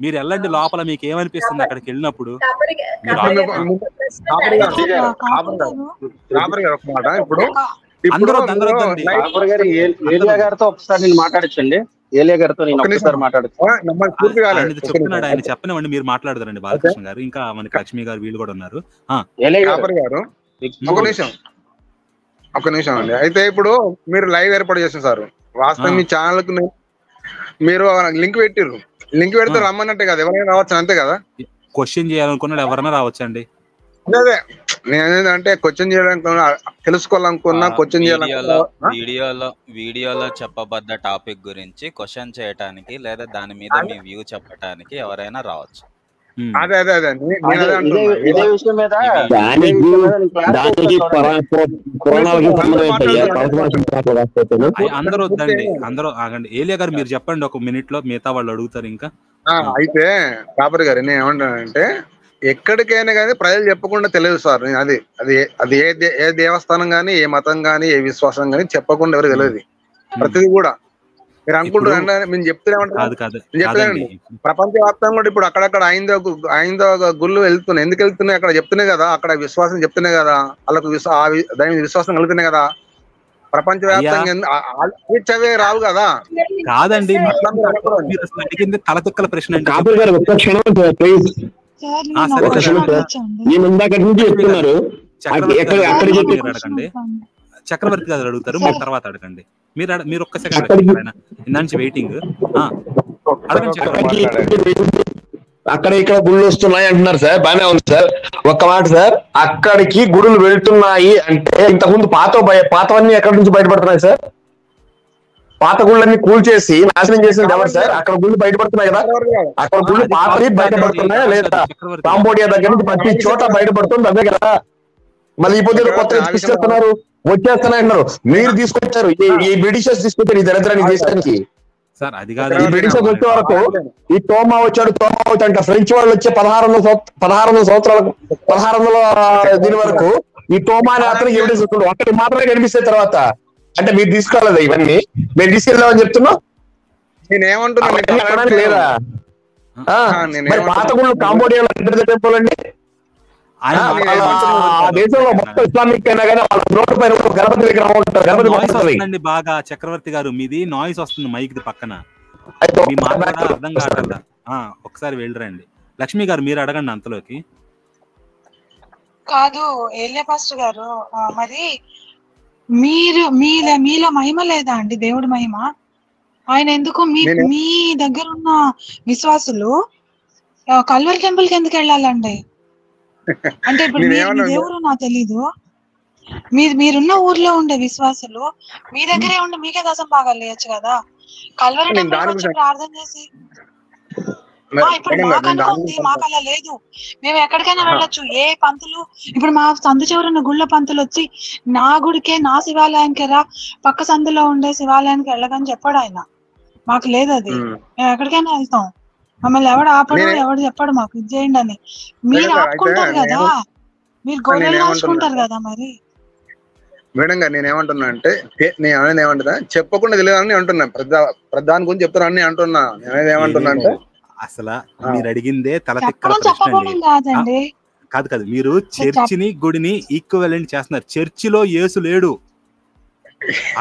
మీరు వెళ్ళండి లోపల, మీకు ఏమనిపిస్తుంది అక్కడికి వెళ్ళినప్పుడు? ఏలియా గారితో ఒకసారి నేను మాట్లాడచ్చండి. ఏలియా గారితో నేను ఒకసారి చెప్తున్నాడు, ఆయన చెప్పనివ్వండి, మీరు మాట్లాడతారండి బాలకృష్ణ గారు, ఇంకా మనకి లక్ష్మి గారు, వీళ్ళు కూడా ఉన్నారు. ఒక నిమిషం అండి. అయితే ఇప్పుడు మీరు లైవ్ ఏర్పాటు చేసిన సార్, వాస్తవం మీ ఛానల్ కు మీరు లింక్ పెట్టిర్రు, లింక్ పెడితే రమ్మన్నట్టే కదా, ఎవరైనా రావచ్చు అంతే కదా? క్వశ్చన్ చేయాలనుకున్నాడు ఎవరైనా రావచ్చండి. అదే నేనేంటంటే క్వశ్చన్ చేయడానికి తెలుసుకోవాలనుకున్నా, క్వశ్చన్ వీడియోలో చెప్పబడ్డ టాపిక్ గురించి క్వశ్చన్ చేయడానికి లేదా దాని మీద మీ వ్యూ చెప్పడానికి ఎవరైనా రావచ్చు. అదే అదే అదే అందరూ వద్దండి, అందరూ ఆగండి. ఏలియా గారు మీరు చెప్పండి ఒక మినిట్ లో, మిగతా వాళ్ళు అడుగుతారు ఇంకా. అయితే కాపరి గారు నేను ఏమంటానంటే ఎక్కడికైనా కానీ ప్రజలు చెప్పకుండా తెలియదు సార్. అది అది అది ఏ దేవస్థానం కానీ, ఏ మతం కానీ, ఏ విశ్వాసం కానీ చెప్పకుండా ఎవరు తెలియదు ప్రతిదీ కూడా. మీరు అనుకుంటారు మేము చెప్తూనే ప్రపంచవ్యాప్తంగా కూడా ఇప్పుడు అక్కడక్కడ ఐందవ గుళ్ళు వెళ్తున్నాయి. ఎందుకు వెళ్తున్నాయి? అక్కడ చెప్తున్నాయి కదా, అక్కడ విశ్వాసం చెప్తున్నాయి కదా, వాళ్ళకు దాని మీద విశ్వాసం కలుగుతున్నాయి కదా. ప్రపంచవ్యాప్తంగా రావు కదా. కాదండి, తలతిక్కల ప్రశ్న చక్రవర్తి గారు అడుగుతారు, మీరు తర్వాత అడగండి. మీరు ఒక్క సెకండ్ నుంచి వెయిటింగ్. అక్కడ ఇక్కడ గుళ్ళు వస్తున్నాయి అంటున్నారు సార్, బాగానే ఉంది సార్. ఒక్క మాట సార్, అక్కడికి గుడులు వెళ్తున్నాయి అంటే ఇంతకుముందు పాతవన్నీ ఎక్కడి నుంచి బయటపడుతున్నాయి సార్? పాత గుళ్ళన్నీ కూల్చేసి నాశనం చేసినది ఎవరు సార్? అక్కడ గుళ్ళు బయటపడుతున్నాయి కదా, అక్కడ గుళ్ళు పాతవి బయటపడుతున్నాయా లేదా? కాంబోడియా దగ్గర నుంచి ప్రతి చోట బయటపడుతుంది అదే కదా. మళ్ళీ ఈ పొద్దున కొత్తగా తీసుకొస్తున్నారు, వచ్చేస్తున్నాయి అన్నారు. మీరు తీసుకొచ్చారు, ఈ బ్రిటిషర్స్ తీసుకొచ్చారు ఈ దరిద్రాన్ని దేశానికి. ఈ బ్రిటిషర్స్ వచ్చే వరకు ఈ తోమా వచ్చాడు అంట. ఫ్రెంచ్ వాళ్ళు వచ్చే 1600 సంవత్సరాలకు 1600 దీని వరకు ఈ తోమా అనే అతను ఎవిడెన్స్ వస్తుంది. అక్కడికి మాత్రమే కనిపిస్తే తర్వాత అంటే మీరు తీసుకోవాలి ఇవన్నీ, మేము తీసుకెళ్దామని చెప్తున్నాం. లేదా మరి పాత గుళ్ళు కాంబోడియాలో టెంపుల్ అండి, దేశంలో మొత్తం ఇస్లామిక్ అయినా కానీ వాళ్ళ నోటు పైన గణపతి విగ్రహం ఉంటారు. గణపతి బాగా చక్రవర్తి గారు మీది నాయిస్ వస్తుంది మైక్ ది పక్కన, మీ మాట అర్థం కావట్లేదా? ఒకసారి వెళ్ళరండి. లక్ష్మి గారు మీరు అడగండి అంతలోకి. కాదు ఏలియా పాస్టర్ గారు, మరి మీలో మహిమ లేదా అండి? దేవుడి మహిమ ఆయన ఎందుకు మీ దగ్గర ఉన్న విశ్వాసులు కల్వరి టెంపుల్ కి ఎందుకు వెళ్ళాలండి? అంటే ఇప్పుడు దేవుడు నాకు తెలీదు, మీరున్న ఊర్లో ఉండే విశ్వాసులు మీ దగ్గరే ఉండి మీకే దశం బాగా లేయచ్చు కదా, కల్వరి టెంపుల్ వచ్చి ప్రార్థన చేసి. ఇప్పుడు మాకనుకుంది, మాకు అలా లేదు, మేము ఎక్కడికైనా వెళ్ళొచ్చు. ఏ పంతులు ఇప్పుడు మా సందు చివరన్న గుళ్ళ పంతులు వచ్చి నా గుడికే, నా శివాలయానికి రా, పక్క సందులో ఉండే శివాలయానికి వెళ్ళగని చెప్పాడు ఆయన. మాకు లేదు అది, మేము ఎక్కడికైనా వెళ్తాం. మమ్మల్ని ఎవడు ఆపడు, ఎవడు చెప్పాడు మాకు ఇది చేయండి అని. మీరు ఆపుకుంటారు కదా, మీరు గొర్రెలు రాసుకుంటారు కదా. మరి మేడం గారు నేనేమంటున్నా అంటే, నేను ఏమంటున్నా చెప్పకుండా తెలియదని అంటున్నా. ప్రధాని గురించి చెప్తారని అంటున్నా. నేను ఏమంటున్నా అంటే అసలు మీరు అడిగిందే తలతిక్కల ప్రశ్న అండి. కాదు, మీరు చర్చిని గుడిని ఈక్వలెంట్ చేస్తున్నారు. చర్చిలో యేసు లేడు,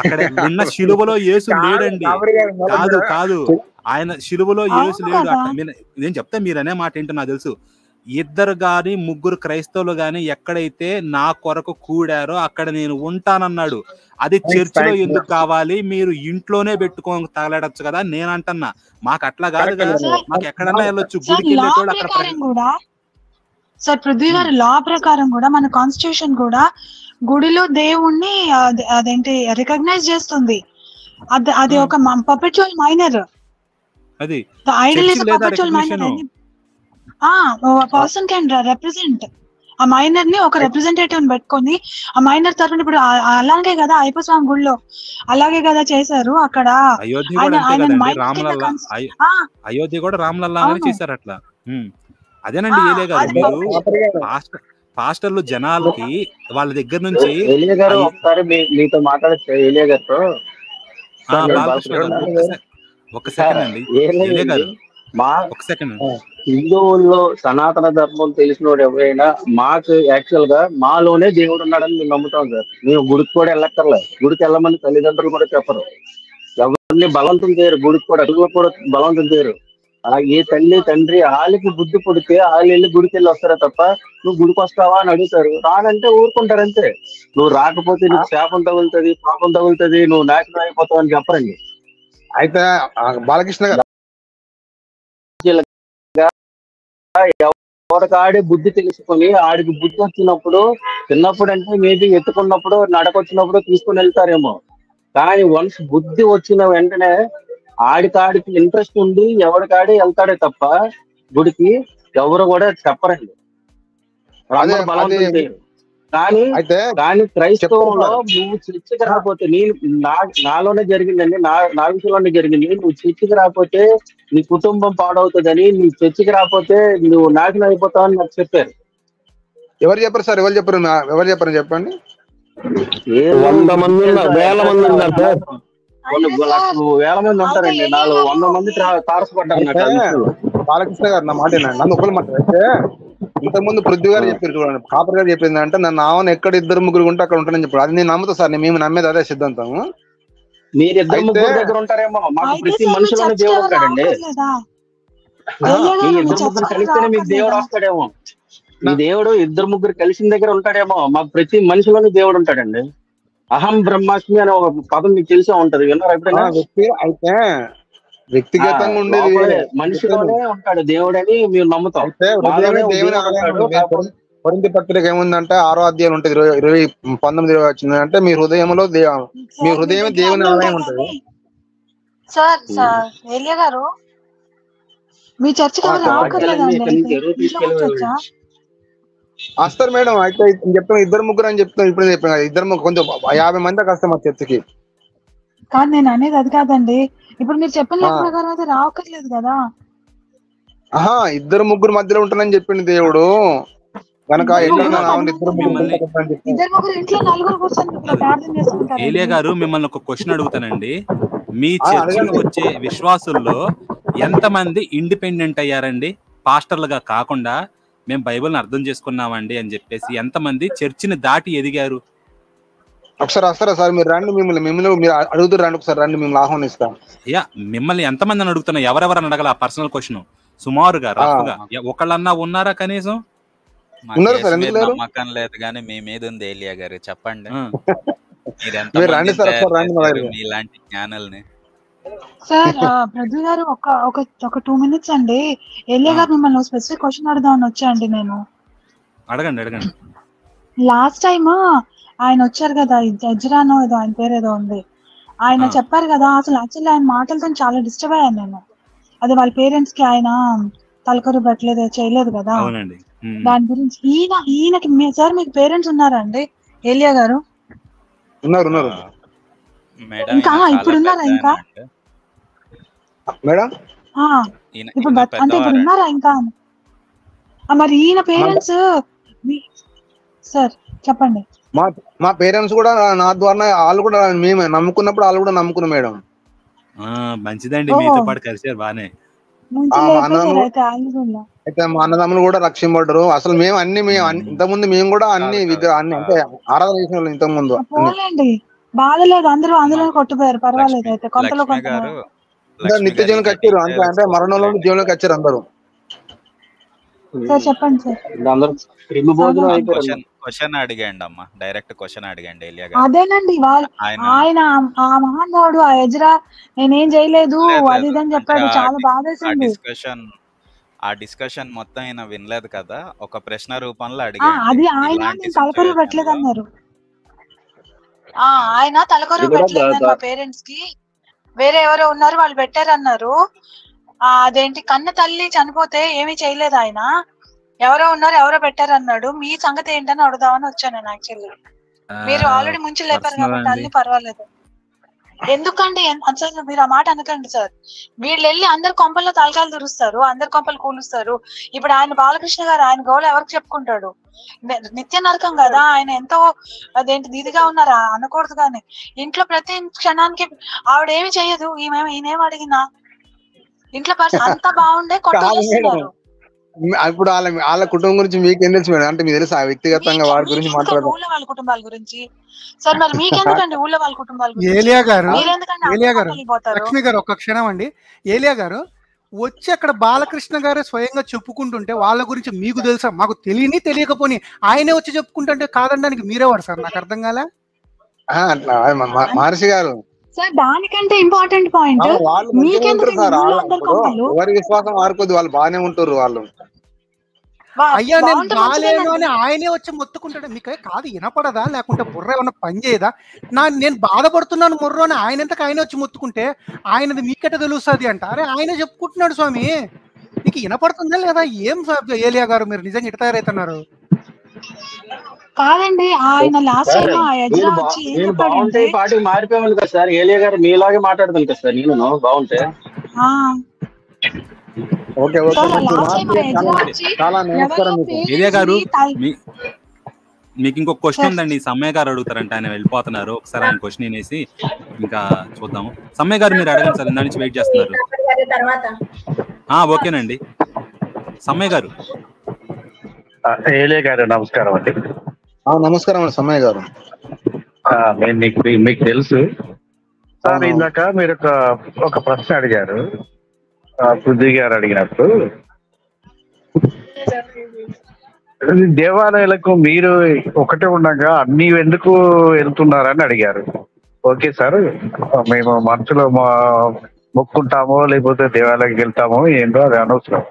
అక్కడ నిన్న శిలువలో యేసు లేడండి. కాదు ఆయన శిలువలో యేసు లేడు. నేను చెప్తా, మీరు అనే మాట ఏంటో నాకు తెలుసు. ఇద్దరు గాని ముగ్గురు క్రైస్తవులు గాని ఎక్కడైతే నా కొరకు కూడారో అక్కడ నేను ఉంటానన్నాడు. అది చర్చిలో ఎందుకు కావాలి? మీరు ఇంట్లోనే పెట్టుకొని తగలాడచ్చు కదా. నేను అంటున్నా మాకు అట్లా కాదు కదా, మాకు ఎక్కడన్నా వెళ్ళొచ్చు. గుడికి వెళ్ళేటోళ్ళు అక్కడ సార్ పృథ్వీ గారి లా ప్రకారం కూడా మన కాన్స్టిట్యూషన్ కూడా గుడిలో దేవుణ్ణి అదేంటి రికగ్నైజ్ చేస్తుంది. అది ఒక పర్పెచువల్ మైనర్. అది idol is perpetual minor. Person can represent ఆ మైనర్ ని, ఒక రిప్రజెంటేటివ్ పెట్టుకొని ఆ మైనర్ తరఫున. ఇప్పుడు అలాగే కదా అయ్యప్ప స్వామి గుడిలో అలాగే కదా చేశారు. అక్కడ అయోధ్య కూడా రామలల్లానే చేశారు అట్లా. అదేనండి ఏలే గారు, మీరు పాస్టర్లు జనాలకి వాళ్ళ దగ్గర నుంచి ఒకసారి మీతో మాట్లాడచ్చు ఏలియా గారితో. ఒక సెకండ్ అండి ఏలే గారు, ఒక సెకండ్. హిందువుల్లో సనాతన ధర్మం తెలిసినోడు ఎవరైనా మాకు యాక్చువల్ గా మాలోనే దేవుడు ఉన్నాడని మేము నమ్ముతాం సార్. మేము గుడికి కూడా వెళ్ళక్కర్లేదు. గుడికి వెళ్ళమని తల్లిదండ్రులు కూడా చెప్పరు. ఎవరిని బలవంతం చేయరు. గుడికి కూడా బలవంతం చేయరు. ఏ తల్లి తండ్రి వాళ్ళకి బుద్ధి పుడితే వాళ్ళు వెళ్ళి గుడికి వెళ్ళి వస్తారా తప్ప నువ్వు గుడికి వస్తావా అని అడుగుతారు. రానంటే ఊరుకుంటారు అంతే. నువ్వు రాకపోతే నీకు శాపం తగులుతుంది, పాపం తగులుతుంది, నువ్వు నాశనం అయిపోతావు అని చెప్పరండి. అయితే బాలకృష్ణ గారు ఎవరికాడే బుద్ధి తెలుసుకొని ఆడికి బుద్ధి వచ్చినప్పుడు, చిన్నప్పుడు అంటే మేబీ ఎత్తుకున్నప్పుడు నడకొచ్చినప్పుడు తీసుకుని వెళ్తారేమో. కానీ వన్స్ బుద్ధి వచ్చిన వెంటనే ఆడికి ఇంట్రెస్ట్ ఉండి ఎవరికాడే వెళ్తాడే తప్ప గుడికి ఎవరు కూడా చెప్పరండి. కానీ క్రైస్తవంలో నువ్వు చర్చకి రాకపోతే నాలోనే జరిగిందండి, నా విషయంలోనే జరిగింది. నువ్వు చర్చకి రాకపోతే నీ కుటుంబం పాడవుతుందని, నువ్వు చర్చకి రాకపోతే నువ్వు నాశనం అయిపోతావని నాకు చెప్పారు. ఎవరు చెప్పారు సార్? ఎవరు చెప్పారు చెప్పండి. 100 మంది వేల మంది ఉన్నారు సార్. వేల మంది ఉంటారండి. 100 మంది తారసపడ్డారు. బాలకృష్ణ గారు నా మాట నన్ను ఒకళ్ళు మాట్లాడితే ఇంతకుముందు పృథ్వీ గారు చెప్పారు చూడండి, కాపర్ గారు చెప్పింది అంటే నన్ను ఆవన ఎక్కడ 2-3 ఉంటే అక్కడ ఉంటానని చెప్పారు. అది నేను నమ్ముతా సార్, మేము నమ్మేది అదే సిద్ధాంతం. మీరు 2-3 దగ్గర ఉంటారేమో, మాకు ప్రతి మనిషిలోనే దేవుడు ఉంటాడండి. మీ 2-3 కలిస్తేనే మీకు దేవుడు వస్తాడేమో. మీ దేవుడు 2-3 కలిసిన దగ్గర ఉంటాడేమో, మాకు ప్రతి మనిషిలోనే దేవుడు ఉంటాడండి. అహం బ్రహ్మాస్మి అనే ఒక పదం మీకు తెలిసే ఉంటది, విన్నారా ఎప్పుడైనా? అయితే వ్యక్తిగతంగా ఉండేది మనిషిలోనే ఉంటాడు దేవుడని మీరు నమ్ముతాం. కొరింథీ పత్రిక ఏముందంటే 6వ అధ్యాయం ఉంటుంది, 19 వచ్చింది అంటే మీ హృదయంలో మీ హృదయం దేవుని ఆలయం ఉంటుంది. సార్ ఏలియా గారు మీ చర్చకి వస్తారు మేడం. అయితే చెప్తాను 2-3 అని చెప్తాను. ఇప్పుడు చెప్పాను 2 కొంచెం 50 మంది వస్తాం మా చర్చకి. కాదు నేను అనేది అది కాదండి, ఇప్పుడు మీరు చెప్పిన ప్రకారం అయితే రావక్కర్లేదు కదా. 2-3 మధ్యలో ఉంటానని చెప్పింది దేవుడు కనుక. ఏలియా గారు మిమ్మల్ని ఒక క్వశ్చన్ అడుగుతానండి. మీ చర్చికి వచ్చే విశ్వాసుల్లో ఎంతమంది ఇండిపెండెంట్ అయ్యారండి? పాస్టర్లుగా కాకుండా మేము బైబిల్ని అర్థం చేసుకున్నామండి అని చెప్పేసి ఎంతమంది చర్చిని దాటి ఎదిగారు? ఒకసారి వస్తారా సార్? మీరు రండి, మిమ్మల్ని మీరు అడుగుతారు రండి, ఒకసారి రండి, మిమ్మల్ని ఆహ్వానిస్తాం. అయ్యా మిమ్మల్ని ఎంతమంది అని అడుగుతున్నా, ఎవరెవరని అడగల పర్సనల్ క్వశ్చన్. సుమారుగా రఫ్గా ఒకళ్ళన్నా ఉన్నారా కనీసం? ఉన్నారు సార్, ఎందుకు లేరు? నమ్మకం లేదు కానీ మీ మీద ఉంది ఏలియా గారు, చెప్పండి. మీలాంటి జ్ఞానుల్ని సార్ పృథ్వీ గారు ఒక 2 minutes అండి. ఏలియా గారు మిమ్మల్ని స్పెసిఫిక్ క్వశ్చన్ అడుగుదామని వచ్చాండి నేను. అడగండి. లాస్ట్ టైమ్ ఆయన వచ్చారు కదా, ఎజ్రానో ఏదో ఆయన పేరు ఏదో ఉంది, ఆయన చెప్పారు కదా, అసలు యాక్చువల్లీ ఆయన మాటలతో చాలా డిస్టర్బ్ అయ్యాను నేను. అది వాళ్ళ పేరెంట్స్ కి ఆయన తలకరు పెట్టలేదు, చేయలేదు కదా. దాని గురించి ఈయనకి సార్ మీకు పేరెంట్స్ ఉన్నారా అండి ఏలియా గారు? ఉన్నారు. ఇంకా ఇప్పుడు ఉన్నారా? ఇంకా మేడం ఇప్పుడు అంటే ఇప్పుడు ఉన్నారా ఇంకా? మరి ఈయన పేరెంట్స్ సార్ చెప్పండి. మా పేరెంట్స్ కూడా నా ద్వారా వాళ్ళు కూడా మేము నమ్ముకున్నప్పుడు వాళ్ళు కూడా నమ్ముకున్నారు మేడం. మంచిదండి, మీతో పాటు కలిసారు బానే. అయితే మా అన్నదమ్ములు కూడా రక్షింపడ్డారు. అసలు మేము ఇంతకుముందు మేము కూడా అన్ని అంటే ఆరాధన చేసిన వాళ్ళు ఇంతకుముందు. బాధలేదు, అందరూ అందులో కొట్టుపోయారు, పర్వాలేదు. అయితే కొంతలో నిత్య జీవనకి వచ్చారు, అంటే మరణంలో జీవనకి వచ్చారు అందరూ. సార్ చెప్పండి సార్. క్వశ్చన్ అడిగండి అమ్మా, డైరెక్ట్ క్వశ్చన్ అడిగండి ఏలియా గారు. అదేనండి ఆయన ఆ మహానుభావుడు ఆ ఎజ్రా నేనేం చేయలేదు అది ఇదని చెప్పాడు, చాలా బాధేసింది. ఆ డిస్కషన్ మొత్తం ఆయన వినలేదు కదా, ఒక ప్రశ్న రూపంలో అడిగాడు. అది ఆయన తలకొరు పెట్టలేదు అన్నారు. ఆయన తలకొరు పెట్టలేదు మా పేరెంట్స్ కి, వేరే ఎవరో ఉన్నారు వాళ్ళు పెట్టారన్నారు. అదేంటి కన్న తల్లి చనిపోతే ఏమీ చేయలేదు ఆయన, ఎవరో ఉన్నారు ఎవరో పెట్టారన్నాడు. మీ సంగతి ఏంటని అడుగుదామని వచ్చాను నేను. యాక్చువల్లీ మీరు ఆల్రెడీ ముంచి లేపారు కాబట్టి అన్ని పర్వాలేదు. ఎందుకండి అసలు మీరు ఆ మాట అనకండి సార్. వీళ్ళు వెళ్ళి అందరు కొంపల్లో తలకాయలు దురుస్తారు, అందరు కొంపలు కూలుస్తారు. ఇప్పుడు ఆయన బాలకృష్ణ గారు ఆయన గోళ ఎవరికి చెప్పుకుంటాడు? నిత్య నరకం కదా ఆయన. ఎంతో అదేంటి ఇదిగా ఉన్నారా అనకూడదు, కానీ ఇంట్లో ప్రతి క్షణానికి ఆవిడేమి చెయ్యదు, ఈయనేం అడిగినా ఇంట్లో అంతా బాగుండే కొట్టేస్తున్నారు. ఇప్పుడు వాళ్ళ కుటుంబం గురించి మీకేం తెలుసు మేడం? అంటే మీకు తెలుసు ఆ వ్యక్తిగతంగా వారి గురించి మాట్లాడారు, ఊళ్ళో వాళ్ళ కుటుంబాల గురించి. సార్ మరి మీకెందుకండి ఊళ్ళో వాళ్ళ కుటుంబాల గురించి? ఏలియా గారు లక్ష్మి గారు ఒక్క క్షణం అండి. ఏలియా గారు వచ్చి అక్కడ బాలకృష్ణ గారే స్వయంగా చెప్పుకుంటుంటే వాళ్ళ గురించి మీకు తెలుసా? మాకు తెలియకపోని ఆయనే వచ్చి చెప్పుకుంటుంటే కాదనడానికి మీరేవాడు సార్? నాకు అర్థం కాలే. మహర్షి గారు సార్ దానికంటే ఇంపార్టెంట్ పాయింట్, ఎవరి విశ్వాసం వారుకోద్ది, వాళ్ళు బాగానే ఉంటారు వాళ్ళు. అయ్యా నేను బాగాలేను అని ఆయనే వచ్చి మొత్తుకుంటాడు. మీకు కాదు వినపడదా, లేకుంటే బుర్ర ఏమన్నా పని చేయదా? నేను బాధపడుతున్నాను ముర్రో అని ఆయనంతకు ఆయన వచ్చి మొత్తుకుంటే ఆయనది మీకట తెలుస్తుంది అంట. అరే ఆయనే చెప్పుకుంటున్నాడు స్వామి, మీకు వినపడుతుందా లేదా? ఏం ఏలియా గారు మీరు నిజంగా ఇట తయారైతున్నారు. కాదండి, ఆయన లాస్ట్ సార్ టైం ఆ ఎజ్రా వచ్చి ఏం నేను బాగుంటే చెప్పాడంటే ఈ పార్టీకి మారిపోయాను కదా సార్. ఏలియా గారు మీలాగే మాట్లాడుతాను కదా సార్ నేను బాగుంటే. ఓకే ఓకే సార్ మంచి లాస్ట్ టైం ఆ ఎజ్రా వచ్చి చాలా నమస్కారం ఎవరో మీకు. ఏలియా గారు పేరెంట్స్ మీకు ఇంకొక క్వశ్చన్ ఉందండి. సమ్మయ్య గారు అడుగుతారంటే, ఆయన వెళ్ళిపోతున్నారు. ఒకసారి ఆయన క్వశ్చన్ వినేసి ఇంకా చూద్దాము. సమ్మయ్య గారు మీరు అడగండి సార్, ఇందా నుంచి వెయిట్ చేస్తున్నారు. ఓకేనండి సమ్మయ్య గారు. ఏలియా గారు నమస్కారం అండి. నమస్కారం అండి సమ్మయ్య గారు. మీకు తెలుసు సార్, ఇందాక మీరు ఒక ప్రశ్న అడిగారు పృథ్వీ గారు అడిగినప్పుడు, దేవాలయాలకు మీరు ఒకటే ఉండగా అన్ని ఎందుకు వెళ్తున్నారని అడిగారు. ఓకే సార్, మేము మనసులో మొక్కుంటామో లేకపోతే దేవాలయానికి వెళ్తామో ఏంటో అది అనవసరం.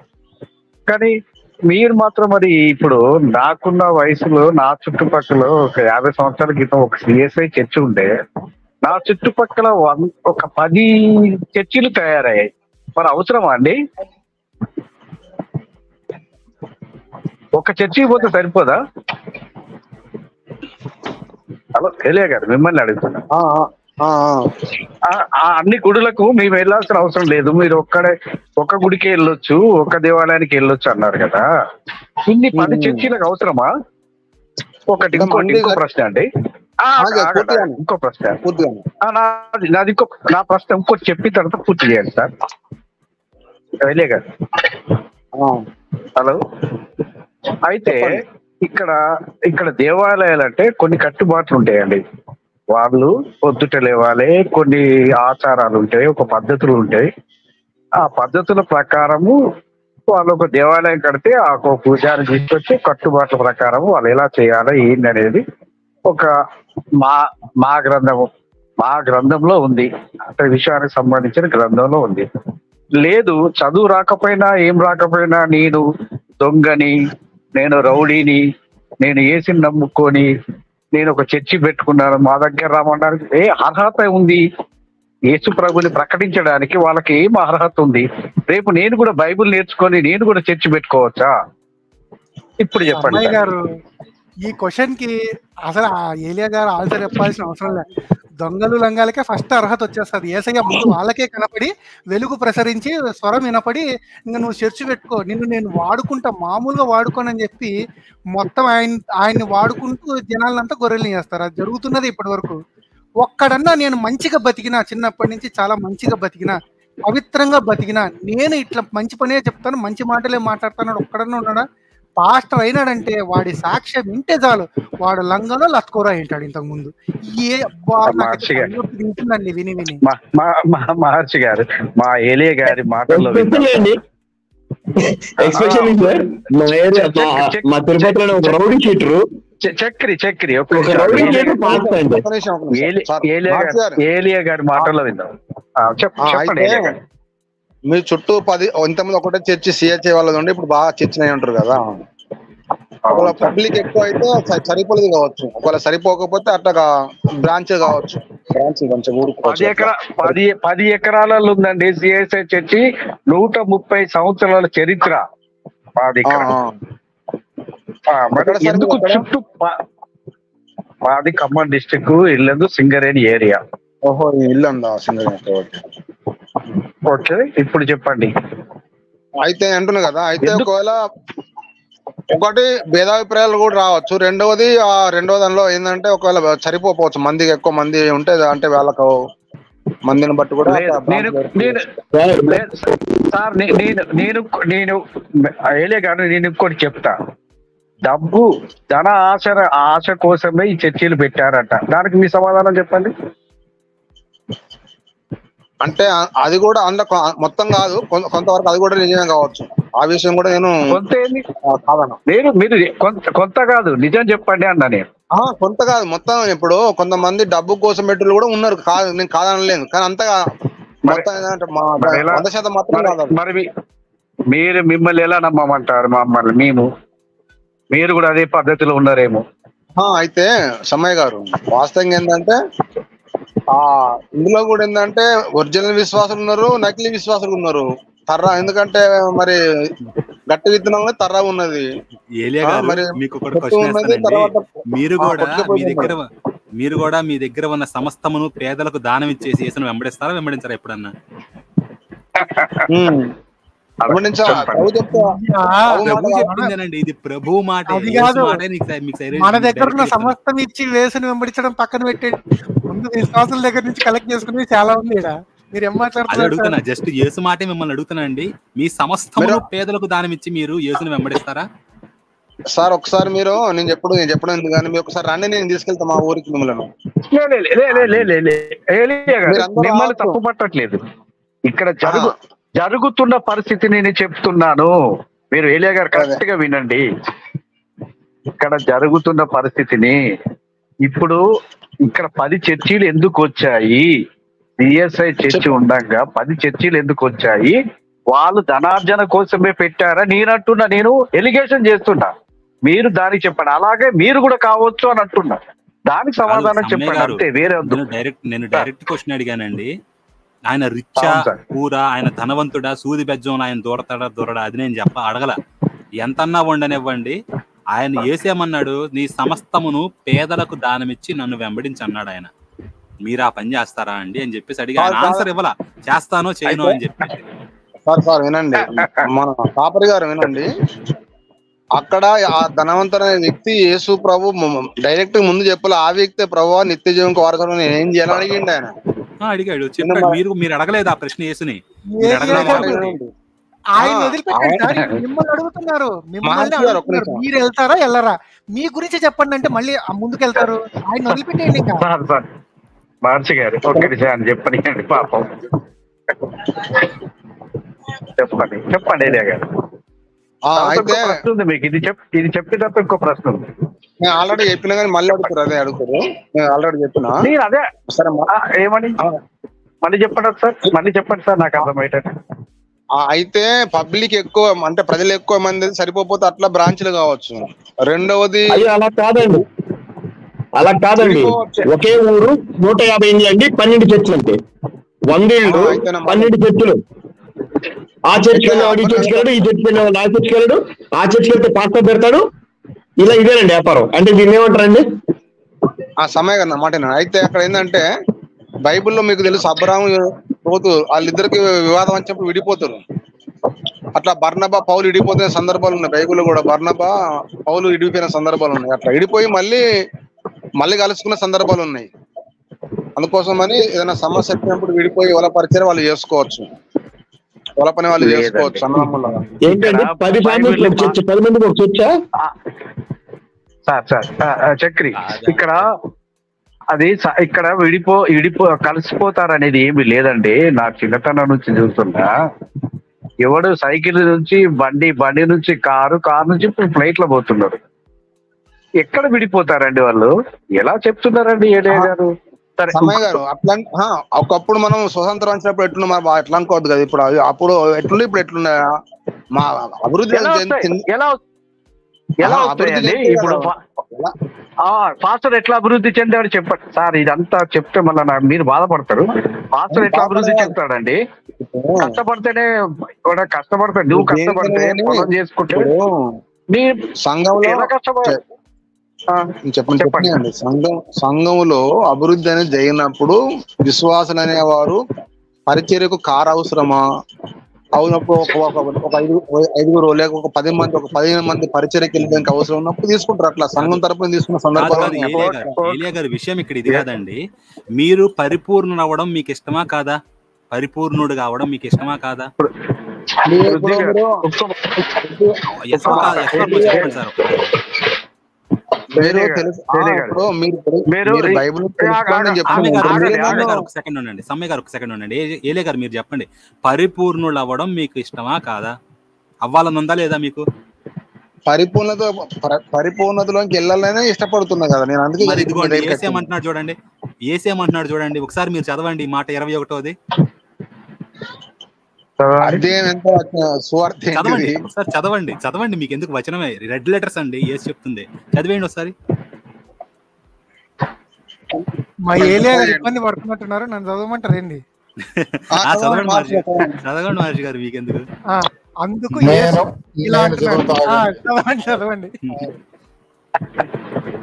కానీ మీరు మాత్రం మరి ఇప్పుడు నాకున్న వయసులో నా చుట్టుపక్కల ఒక 50 సంవత్సరాల క్రితం ఒక సిఎస్ఐ చర్చి ఉంటే నా చుట్టుపక్కల ఒక 10 చర్చిలు తయారయ్యాయి. మరి అవసరమా అండి? ఒక చర్చికి పోతే సరిపోదా? హలో ఏలియా గారు, మిమ్మల్ని అడుగుతున్నా. అన్ని గుడులకు మేము వెళ్ళాల్సిన అవసరం లేదు, మీరు ఒక్క గుడికి వెళ్ళొచ్చు, ఒక్క దేవాలయానికి వెళ్ళొచ్చు అన్నారు కదా. ఇన్ని 10 చర్చిలకు అవసరమా? ఇంకో ప్రశ్న అండి. ఇంకో ప్రశ్న నాది నా ప్రశ్న ఇంకోటి చెప్పిన తర్వాత పూర్తి చేయండి సార్. ఏలియా గారు హలో. అయితే ఇక్కడ దేవాలయాలు అంటే కొన్ని కట్టుబాట్లు ఉంటాయండి. వాళ్ళు పొద్దుట లేవాలి, కొన్ని ఆచారాలు ఉంటాయి, ఒక పద్ధతులు ఉంటాయి. ఆ పద్ధతుల ప్రకారము వాళ్ళు ఒక దేవాలయం కడితే ఆ పూజారి తీసుకొచ్చి కట్టుబాట్ల ప్రకారం వాళ్ళు ఎలా చేయాలి ఏంటి అనేది ఒక మా గ్రంథంలో ఉంది. అంటే విషయానికి సంబంధించిన గ్రంథంలో ఉంది. లేదు చదువు రాకపోయినా ఏం రాకపోయినా నేను దొంగని, నేను రౌడీని, నేను ఏసిని నమ్ముకొని నేను ఒక చర్చి పెట్టుకున్నాను, మా దగ్గర రామడానికి ఏ అర్హత ఉంది? యేసు ప్రభుని ప్రకటించడానికి వాళ్ళకి ఏం అర్హత ఉంది? రేపు నేను కూడా బైబిల్ నేర్చుకొని నేను కూడా చర్చి పెట్టుకోవచ్చా? ఇప్పుడు చెప్పండి గారు. ఈ క్వశ్చన్ కి అసలు ఏలియా గారు ఆన్సర్ చెప్పాల్సిన అవసరం లేదు. దొంగలు లంగాలకే ఫస్ట్ అర్హత వచ్చేస్తుంది. ఏసయ్య ముందు వాళ్ళకే కనపడి వెలుగు ప్రసరించి స్వరం వినపడి ఇంకా నువ్వు చర్చి పెట్టుకో, నేను వాడుకుంటా, మామూలుగా వాడుకోనని చెప్పి మొత్తం ఆయన్ని వాడుకుంటూ జనాలంతా గొర్రెల్ని చేస్తారు. అది జరుగుతున్నది ఇప్పటి వరకు. ఒక్కడన్నా నేను మంచిగా బతికినా, చిన్నప్పటి నుంచి చాలా మంచిగా బతికినా, పవిత్రంగా బతికినా, నేను ఇట్లా మంచి పనే చెప్తాను, మంచి మాటలే మాట్లాడుతున్నాడు ఒక్కడన్నా ఉన్నాడా? పాస్టర్ అయినాడంటే వాడి సాక్ష్యం వింటే చాలు, వాడు లంగలో లత్కోరా ఏంటాడు ఇంతకు ముందు. వింటుందండి విని విని. మహర్షి గారు, మా ఏలియా గారి మాటల్లో చక్రి ఏలియా గారి మాటల్లో విందాం. చెప్పండి. మీ చుట్టూ 10 ఇంతమంది ఒకటే చర్చి సిహెచ్ఏ వాళ్ళది ఉండి ఇప్పుడు బాగా చర్చినాయి ఉంటారు కదా. ఒకవేళ పబ్లిక్ ఎక్కువ అయితే సరిపోలేదు కావచ్చు, ఒకవేళ సరిపోకపోతే అట్లా బ్రాంచ్ కావచ్చు. బ్రాంచ్ కొంచెం 10 ఎకరాలలో ఉందండి సిఎస్ఐ చర్చి. 130 సంవత్సరాల చరిత్ర మాది. ఎందుకు చుట్టూ? మాది ఖమ్మం డిస్టిక్, ఇల్లందు సింగరేణి ఏరియా. ఓహో, ఇల్లందా సింగరేణి. ఓకే, ఇప్పుడు చెప్పండి. అయితే అంటున్నా కదా, అయితే ఒకవేళ ఒకటి భేదాభిప్రాయాలు కూడా రావచ్చు. రెండవది దానిలో ఏంటంటే ఒకవేళ సరిపోవచ్చు, మందికి ఎక్కువ మంది ఉంటే అంటే వాళ్ళకు మందిని బట్టి కూడా. సార్ నేను ఏలే కానీ నేను ఇంకోటి చెప్తా. డబ్బు ధన ఆశ కోసమే ఈ చర్చీలు పెట్టారట. దానికి మీ సమాధానం చెప్పండి. అంటే అది కూడా అందులో మొత్తం కాదు, కొంతవరకు అది కూడా నిజమే కావచ్చు. ఆ విషయం కూడా నేను మీరు కొంత కాదు నిజం చెప్పండి అన్నా. నేను కొంత కాదు మొత్తం. ఇప్పుడు కొంతమంది డబ్బు కోసం పెట్టులు కూడా ఉన్నారు, కాదు నేను కాదనలేదు. కానీ అంతగా మొత్తం ఏంటంటే 100% మాత్రం కాదు. మరి మీరు మిమ్మల్ని ఎలా నమ్మమంటారు? మమ్మల్ని మీరు కూడా అదే పద్ధతిలో ఉన్నారేమో. అయితే సమ్మయ్య గారు, వాస్తవంగా ఏంటంటే ఇందులో కూడా ఏంటంటే ఒరిజినల్ విశ్వాసులు ఉన్నారు, నకిలీ విశ్వాసులు ఉన్నారు. తర్రా, ఎందుకంటే మరి గట్టి విత్తనం తర్రా ఉన్నది. ఏలియా గారు మరి మీకు ఒకటి క్వశ్చన్ వేస్తానండి. మీరు కూడా మీ దగ్గర ఉన్న సమస్తమును పేదలకు దానం ఇచ్చేసి యేసును వెంబడిస్తారా, వెంబడించారా ఎప్పుడన్నా? చెప్తుందేనండి, ఇది ప్రభు మాట. మన దగ్గర ఉన్న సమస్తం ఇచ్చి యేసుని వెంబడించడం పక్కన పెట్టండి, ముందు విశ్వాసుల దగ్గర నుంచి కలెక్ట్ చేసుకునేది చాలా ఉంది. మీరు ఏం మాట్లాడుతున్నారు? అడుగుతున్నా, జస్ట్ యేసు మాటే మిమ్మల్ని అడుగుతున్నా అండి. మీ సమస్తమును పేదలకు దానం ఇచ్చి మీరు యేసుని వెంబడిస్తారా? సార్ ఒకసారి మీరు నేను చెప్పడం ఎందుకు కానీ మీరు ఒకసారి రండి, నేను తీసుకెళ్తా మా ఊరికి మిమ్మల్ని. మిమ్మల్ని తప్పు పట్టట్లేదు, ఇక్కడ జరుగుతున్న పరిస్థితిని నేను చెప్తున్నాను. మీరు ఏలియా గారు కరెక్ట్ గా వినండి. ఇక్కడ జరుగుతున్న పరిస్థితిని, ఇప్పుడు ఇక్కడ 10 చర్చీలు ఎందుకు వచ్చాయి? సిఎస్ఐ చర్చి ఉండగా 10 చర్చీలు ఎందుకు వచ్చాయి? వాళ్ళు ధనార్జన కోసమే పెట్టారా నేనంటున్నా, నేను ఎలిగేషన్ చేస్తున్నా. మీరు దానికి చెప్పండి, అలాగే మీరు కూడా కావచ్చు అని అంటున్నా. దానికి సమాధానం చెప్పండి అంతే, వేరే నేను డైరెక్ట్ క్వశ్చన్ అడిగానండి. ఆయన రిచ్చా పూరా, ఆయన ధనవంతుడా, సూది బెజ్జం ఆయన దూరడా అది నేను అడగల. ఎంతన్నా ఉండనివ్వండి, ఆయన ఏసేమన్నాడు, నీ సమస్తమును పేదలకు దానమిచ్చి నన్ను వెంబడించి అన్నాడు ఆయన. మీరు ఆ పని చేస్తారా అండి అని చెప్పేసి అడిగి ఆయన ఆన్సర్ ఇవ్వాల, చేస్తానో చేయను అని చెప్పి. సార్ వినండి, మన కాపరి గారు వినండి. అక్కడ ఆ ధనవంతుడైన వ్యక్తి యేసు ప్రభు డైరెక్ట్ ముందు చెప్పాలి, ఆ వ్యక్తి ప్రభు నిత్య జీవంకి వారసుడు నేను ఏం చేయాలని అడిగిండు ఆయన. అడిగాడు, చెప్పాడు. మీరు అడగలేదు ఆ ప్రశ్న యేసుని? ఆయన వదిలిపెట్టారు, మిమ్మల్ని అడుగుతున్నారు. మీరు వెళ్తారా వెళ్ళరా? మీ గురించి చెప్పండి అంటే మళ్ళీ ముందుకు వెళ్తారు. ఆయన వదిలిపెట్టేయండి. ఇంకా మార్చి గారు ఒక విషయాన్ని చెప్పండి పాపం. చెప్పండి ఏలియా గారు. ప్రశ్న ఉంది మీకు, ఇది చెప్పి తప్ప ఇంకో ప్రశ్న ఉంది. నేను ఆల్రెడీ చెప్పినా కానీ మళ్ళీ అడుగుతారు, అదే అడుగుతారు. నేను ఆల్రెడీ చెప్పినా, నేను అదే సరే ఏమని మళ్ళీ చెప్పండి సార్, మళ్ళీ చెప్పండి సార్, నాకు అర్థమయ్యేటట్టు. అయితే పబ్లిక్ ఎక్కువ అంటే ప్రజలు ఎక్కువ మంది సరిపోతే అట్లా బ్రాంచ్లు కావచ్చు. రెండవది అలా కాదండి, ఒకే ఊరు 150 ఇండ్లు అండి, 12 చర్చిలు అంటే 100 ఇళ్ళు 12 చర్చిలు. ఆ చర్చికి వెళ్ళేవాడు ఈ చర్చికి వెళ్ళాడు, ఈ చర్చికి వెళ్ళేవాడు ఆ చర్చికి వెళ్ళాడు, ఆ చర్చికి వెళ్తే పాస్టర్ పెడతాడు. ఇలా ఇదేనండి వ్యాపారం అంటే. దీన్ని ఏమంటారండి? ఆ సమయం అన్నమాట. అయితే అక్కడ ఏంటంటే బైబిల్లో మీకు తెలుసు, అబ్రాహాము లోతు వాళ్ళిద్దరికి వివాదం అని చెప్పి విడిపోతారు. అట్లా బర్నబా పౌలు విడిపోతున్న సందర్భాలు ఉన్నాయి బైబిల్లో కూడా. బర్నబా పౌలు విడిపోయిన సందర్భాలు ఉన్నాయి. అట్లా విడిపోయి మళ్ళీ కలుసుకున్న సందర్భాలు ఉన్నాయి. అందుకోసమని ఏదైనా సమస్య వచ్చినప్పుడు విడిపోయి వాళ్ళ పరిచయం వాళ్ళు చేసుకోవచ్చు, వాళ్ళ పని వాళ్ళు చేసుకోవచ్చు. చక్రి ఇక్కడ కలిసిపోతారనేది ఏమి లేదండి. నా చిన్నతనం నుంచి చూస్తున్నా, ఎవడు సైకిల్ నుంచి బండి నుంచి కారు నుంచి ఫ్లైట్ లో పోతున్నారు. ఎక్కడ విడిపోతారండి వాళ్ళు? ఎలా చెప్తున్నారండి ఏలియా గారు? సమయ గారు అట్లా ఒకప్పుడు మనం స్వతంత్రం వచ్చినప్పుడు ఎట్లున్నా మరి ఎట్లా అనుకోవద్దు కదా. ఇప్పుడు అప్పుడు ఎట్లున్నా ఇప్పుడు ఎట్లున్నా మా అభివృద్ధి ఎలా అవుతాయండి? ఇప్పుడు పాస్టర్ ఎట్లా అభివృద్ధి చెందాడు చెప్పండి సార్. ఇదంతా చెప్తే మళ్ళీ మీరు బాధపడతారు. పాస్టర్ ఎట్లా అభివృద్ధి చెందుతాడండి? కష్టపడితేనే కష్టపడతాడు. నువ్వు కష్టపడితే పొలం చేసుకుంటే నీ సంఘంలో ఎలా కష్టపడ చెప్పండి. సంఘంలో అభివృద్ధి అనేది జరిగినప్పుడు విశ్వాసులు అనేవారు పరిచర్యకు కారు అవసరమా? అవునప్పుడు ఒక 5 లేక ఒక 10 మంది, ఒక 15 మంది పరిచర్యకి వెళ్ళడానికి అవసరం ఉన్నప్పుడు తీసుకుంటారు. అట్లా సంఘం తరపున తీసుకున్న సందర్భాలు. ఏలియా గారి విషయం ఇక్కడ ఇది కాదండి. మీరు పరిపూర్ణ అవ్వడం మీకు ఇష్టమా కాదా? పరిపూర్ణుడు కావడం మీకు ఇష్టమా కాదా? చెప్పండి సార్. సమ్మయ్య గారు ఒక సెకండ్ ఉండండి. ఏలియా గారు మీరు చెప్పండి, పరిపూర్ణులు అవ్వడం మీకు ఇష్టమా కాదా? అవ్వాలనుందా లేదా మీకు? పరిపూర్ణతలోకి వెళ్ళాలనే ఇష్టపడుతున్నా కదా నేను. అందుకే ఏసేమంటున్నాడు చూడండి, ఒకసారి మీరు చదవండి మాట 21ది. చదవండి మీకు ఎందుకు వచనమే, రెడ్ లెటర్స్ అండి. ఏసు చెప్తుంది, చదివేయండి ఒకసారి. మా ఏలియా గారు ఇబ్బంది పడుతున్నట్టున్నారు, నన్ను చదవమంటారు ఏంది? చదవండి మహర్షి గారు, మీకెందుకు. అందుకు ఇలా చదవండి.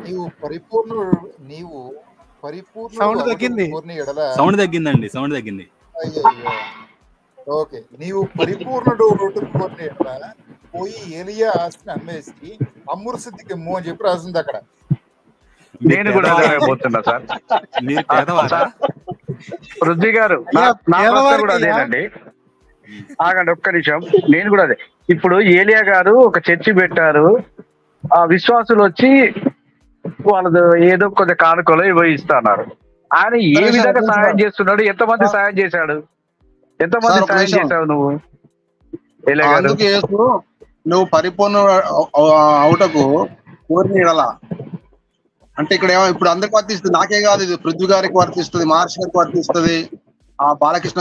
నీవు పరిపూర్ణ సౌండ్ తగ్గింది. సౌండ్ తగ్గిందండి, సౌండ్ తగ్గింది. ఓకే, నీవు పరిపూర్ణుడు కోరిన ఎడల పోయి ఏలియా ఆస్తిని అమ్మేసి అమ్మురు సిద్ధికి ఇమ్ము అని చెప్పి రాసింది అక్కడ. నేను కూడా పోతున్నా సార్. పృథ్వీ గారు, నా ప్రశ్న కూడా అదేనండి. ఆగండి ఒక్క నిమిషం, నేను కూడా అదే. ఇప్పుడు ఏలియా గారు ఒక చర్చి పెట్టారు, ఆ విశ్వాసులు వచ్చి వాళ్ళది ఏదో కొద్దిగా కానుకలు ఇస్తున్నారు. ఆయన ఏ విధంగా సహాయం చేస్తున్నాడు? ఎంతమంది సహాయం చేశాడు? ఎంతమంది సహాయం చేశావు నువ్వు? నువ్వు పరిపూర్ణ అవుటకు కోరిన అంటే ఇక్కడ ఇప్పుడు అందరికి వర్తిస్తుంది, నాకే కాదు, ఇది పృథ్వీ గారికి వర్తిస్తుంది, మహర్షి గారికి వర్తిస్తుంది, ఆ బాలకృష్ణ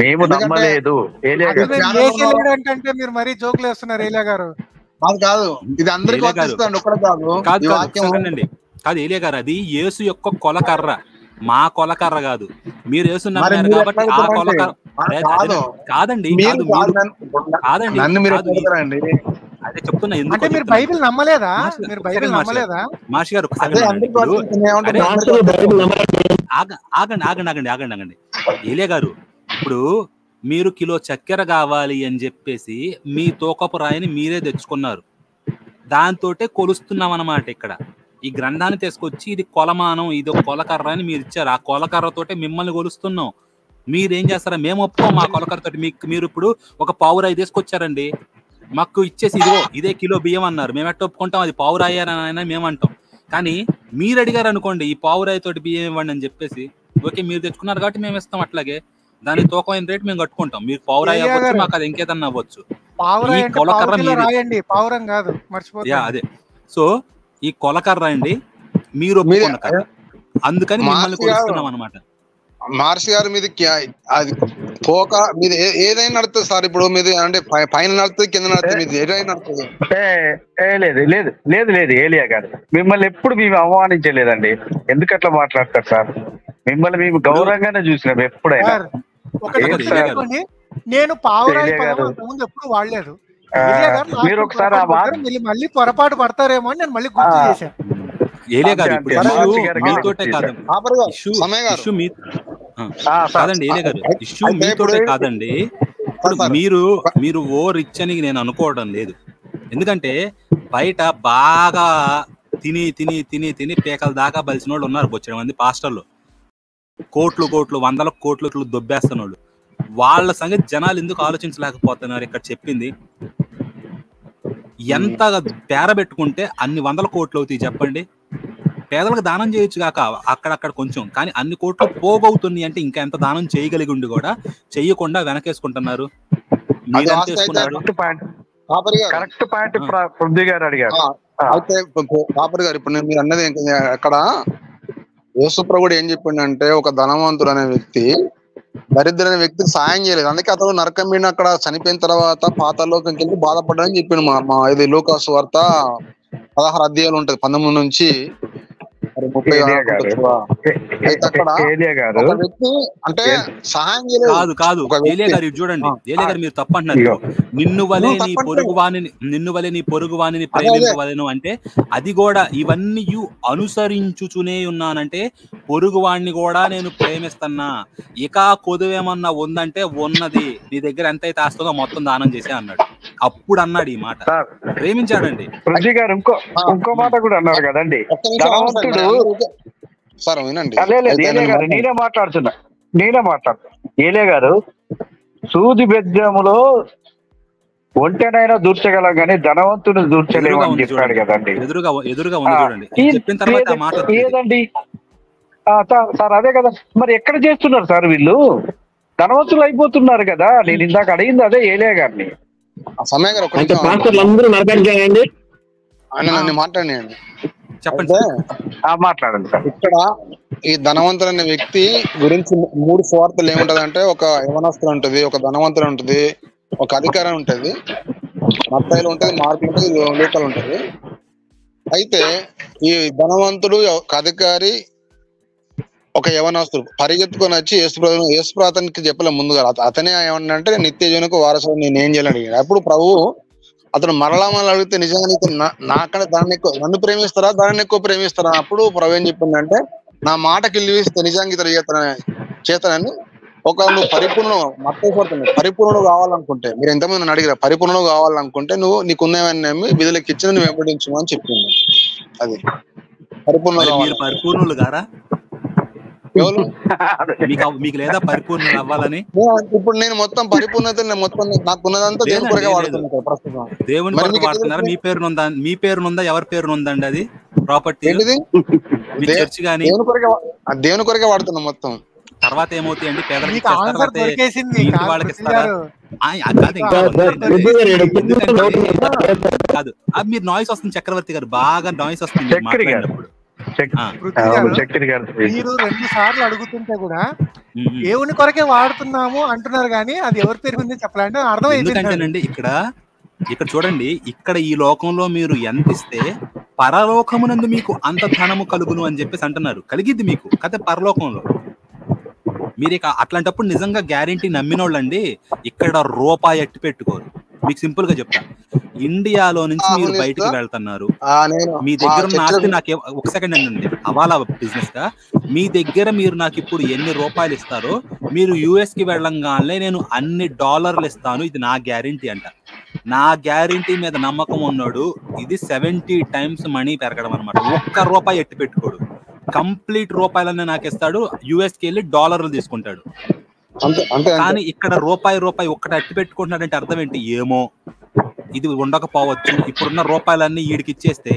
మేము నమ్మలేదు. అంటే మీరు మరీ జోకులు వేస్తున్నారు ఏలియా గారు. అది కాదు, ఇది అందరికి వర్తిస్తుంది, ఒక్కడే కాదు. కాదు ఏలియా గారు, అది యేసు యొక్క కొలకర్ర, మా కొలకర్ర కాదు. మీరు యేసు నమ్మారు కాబట్టి ఆ కొలకర్ర కాదండి. అదే చెప్తున్నా, ఎందుకు మీరు బైబిల్ నమ్మలేదా? మీరు బైబిల్ నమ్మలేదా? మాషి గారు ఆగండి. ఏలియా గారు, ఇప్పుడు మీరు కిలో చక్కెర కావాలి అని చెప్పేసి మీ తూకపు రాయిని మీరే తెచ్చుకున్నారు, దాంతో కొలుస్తున్నాం అన్నమాట. ఇక్కడ ఈ గ్రంథాన్ని తీసుకొచ్చి ఇది కొలమానం, ఇది ఒక కొలకర్ర అని మీరు ఇచ్చారు. ఆ కొలకర్రతోటే మిమ్మల్ని కొలుస్తున్నాం. మీరేం చేస్తారా? మేము ఒప్పుకోం మా కొలకర్రతోటి. మీరు ఇప్పుడు ఒక పావురాయి తీసుకొచ్చారండి, మాకు ఇచ్చేసి ఇదిగో ఇదే కిలో బియ్యం అన్నారు. మేము ఎట్ట ఒప్పుకుంటాం? అది పావురాయి అని మేము అంటాం. కానీ మీరు అడిగారు అనుకోండి, ఈ పావురాయి తోటి బియ్యం ఇవ్వండి అని చెప్పేసి, ఓకే మీరు తెచ్చుకున్నారు కాబట్టి మేము ఇస్తాం. అట్లాగే దాని తూకమైన రేటు మేము కట్టుకుంటాం. మీరు పావురాయి అవ్వచ్చు, మాకు అది ఇంకేదన్నా అవ్వచ్చు. ఈ కొలకర్ర అదే. సో ఈ కొలకర్ర అండి మీరు ఒప్పుకున్న కర్ర, అందుకని మిమ్మల్ని కొలుస్తున్నాం అనమాట. మహర్షి గారు మీది అది తోక మీది ఏదైనా నడుతుంది సార్. ఇప్పుడు మీది అంటే పైన నడుతుంది, కింద నడుతుంది, మీది ఏదైనా నడుతుంది. లేదు ఏలియా గారు, మిమ్మల్ని ఎప్పుడు మేము అవమానించలేదండి. ఎందుకు అట్లా మాట్లాడతారు సార్? మిమ్మల్ని మేము గౌరవంగానే చూసినాం ఎప్పుడైనా. నేను పావురాయి ముందు ఎప్పుడు వాడలేదు. మీరు ఒకసారి మళ్ళీ పొరపాటు పడతారేమో అని నేను మళ్ళీ గుర్తు చేశాను. ఏలియా గారు, ఇప్పుడు మీతోటే కాదండి ఏలియా గారు, ఇష్యూ మీతోటే కాదండి. ఇప్పుడు మీరు ఓ రిచ్ అని నేను అనుకోవడం లేదు. ఎందుకంటే బయట బాగా తిని తిని తిని తిని పేకల దాకా బలిసిన వాళ్ళు ఉన్నారు బొచ్చిన మంది పాస్టర్లు. కోట్లు వందల కోట్లు దొబ్బేస్తున్న వాళ్ళు. వాళ్ళ సంగతి జనాలు ఎందుకు ఆలోచించలేకపోతున్నారు? ఇక్కడ చెప్పింది ఎంత పేర పెట్టుకుంటే అన్ని వందల కోట్లు అవుతాయి చెప్పండి. పేదలకు దానం చేయొచ్చు కాక అక్కడక్కడ కొంచెం, కానీ అన్ని కోట్లు పోగవుతుంది అంటే ఇంకా ఎంత దానం చేయగలిగి ఉండి కూడా చెయ్యకుండా వెనకేసుకుంటున్నారు. కరెక్ట్ పాయింట్ పృథ్వీ గారు అడిగారు. అయితే కాపరి గారు, ఇప్పుడు మీరు అన్నది అక్కడ యేసుప్రభుడు ఏం చెప్పిండంటే, ఒక ధనవంతుడు అనే వ్యక్తి దరిద్రమైన వ్యక్తికి సాయం చేయలేదు, అందుకే అతను నరకం మీద అక్కడ చనిపోయిన తర్వాత పాతాళలోకంకి వెళ్ళి బాధపడ్డాడని చెప్పిండు. మా ఇది లూకా సువార్త 16 అధ్యాయాలు ఉంటది, 19 నుంచి 30. అయితే అక్కడ ఒక వ్యక్తి అంటే సహాయం చేయలేదు. కాదు ఏలియా గారు చూడండి, ఏలియా గారు మీరు తప్పంటున్నారు. నిన్ను వలే నీ పొరుగు వాణిని ప్రేమించవలెను అంటే అది కూడా ఇవన్నీ అనుసరించుచునే ఉన్నానంటే పొరుగు వాణ్ణి కూడా నేను ప్రేమిస్తున్నా. ఇక కొదువేమన్నా ఉందంటే ఉన్నది, నీ దగ్గర ఎంతైతే ఆస్తుందో మొత్తం దానం చేసే అన్నాడు. అప్పుడు అన్నాడు ఈ మాట, ప్రేమించాడండి. పృథ్వీ గారు ఇంకో మాట కూడా అన్నారు కదండి, ధనవంతుడు. సార్ వినండి, నేనే మాట్లాడుతున్నా. ఏలియా గారు, సూది బెజ్జములో ఒంటెనైనా దూర్చగలం కానీ ధనవంతుని దూర్చలేము అని చెప్పాడు కదండి. ఏదండి సార్? అదే కదా మరి. ఎక్కడ చేస్తున్నారు సార్ వీళ్ళు? ధనవంతులు అయిపోతున్నారు కదా. నేను ఇందాక అడిగింది అదే ఏలియా గారిని. మాట్లాడండి, మాట్లాడండి సార్. ఇక్కడ ఈ ధనవంతుడు అనే వ్యక్తి గురించి 3 సువార్తలు ఏముంటదంటే, ఒక యవనస్తులు ఉంటది, ఒక ధనవంతుడు ఉంటది, ఒక అధికారం ఉంటది, మత్తయిలో ఉంటది, మార్కులు ఉంటది, లూకాలు ఉంటది. అయితే ఈ ధనవంతుడు ఒక అధికారి ఒక యవనస్తుడు పరిగెత్తుకొని వచ్చి యేసుప్రాతానికి చెప్పలే ముందుగా అతనే ఏమన్నంటే నిత్య జీవనకు వారసుడు నేను ఏం చేయాలని అడిగాడు. అప్పుడు ప్రభు అతను మరలా అడిగితే నిజంగా నీకు నాకన్నా దాన్ని ఎక్కువ నన్ను ప్రేమిస్తారా దాన్ని ఎక్కువ ప్రేమిస్తారా? అప్పుడు ప్రభు ఏం చెప్పిందంటే నా మాటకి ఇల్లిస్తే నిజంగా ఇతను చేతనని ఒక నువ్వు పరిపూర్ణుడు కావాలనుకుంటే మీరు ఎంతమంది నన్ను అడిగారు పరిపూర్ణుడు కావాలనుకుంటే నువ్వు నీకున్నవన్నీ విధులకి ఇచ్చిన నువ్వు వెంబడించు అని చెప్పింది. అది పరిపూర్ణులు గారా మీకు లేదా పరిపూర్ణ అవ్వాలని? ఇప్పుడు నేను మొత్తం పరిపూర్ణత మొత్తం నాకున్నదంతా దేవుని కొరకే వాడుతున్నాను ప్రస్తుతం. దేవుని కొరకు వాడుతున్నారా? మీ పేరునుందా ఎవరి పేరునుందండి అది ప్రాపర్టీ? చర్చ్ గానీ దేవుని కొరకే వాడుతున్నాం మొత్తం. తర్వాత ఏమవుతాయండి? పేదలకి వాళ్ళకి కాదు. అది మీరు నాయిస్ వస్తుంది చక్రవర్తి గారు, బాగా నాయిస్ వస్తుంది మాట్లాడినప్పుడు. మీరు 2 సార్లు అడుగుతుంటే కూడా దేవుని కొరకే వాడుతున్నాము అంటున్నారు కానీ అది ఎవరి పేరు మీద చెప్పాలంటే అర్థమైందండి. ఇక్కడ చూడండి, ఇక్కడ ఈ లోకంలో మీరు ఎంత ఇస్తే పరలోకమునందు మీకు అంత ధనము కలుగును అని చెప్పేసి అంటున్నారు. కలిగిద్ది మీకు కథ పరలోకంలో. మీరు అట్లాంటప్పుడు నిజంగా గ్యారెంటీ నమ్మినోళ్ళండి ఇక్కడ రూపాయి ఎట్టి పెట్టుకోరు. మీకు సింపుల్ గా చెప్తాను, ఇండియాలో నుంచి మీరు బయటకు వెళ్తున్నారు, మీ దగ్గర ఉన్న ఆస్తి నాకు ఒక సెకండ్ అండి అవాలా బిజినెస్ గా మీ దగ్గర మీరు నాకు ఇప్పుడు ఎన్ని రూపాయలు ఇస్తారో మీరు యుఎస్ కి వెళ్ళంగానే నేను అన్ని డాలర్లు ఇస్తాను, ఇది నా గ్యారెంటీ అంట. నా గ్యారెంటీ మీద నమ్మకం ఉన్నాడు ఇది 70 times మనీ పెరగడం అనమాట. ఒక్క రూపాయి ఎట్టి పెట్టుకోడు, కంప్లీట్ రూపాయలన్నీ నాకు ఇస్తాడు, యుఎస్ కి వెళ్ళి డాలర్లు తీసుకుంటాడు. కానీ ఇక్కడ రూపాయి ఒక్కటి అట్టి పెట్టుకుంటున్నాడంటే అర్థం ఏంటి? ఏమో ఇది ఉండకపోవచ్చు, ఇప్పుడున్న రూపాయలన్నీ వీడికి ఇచ్చేస్తే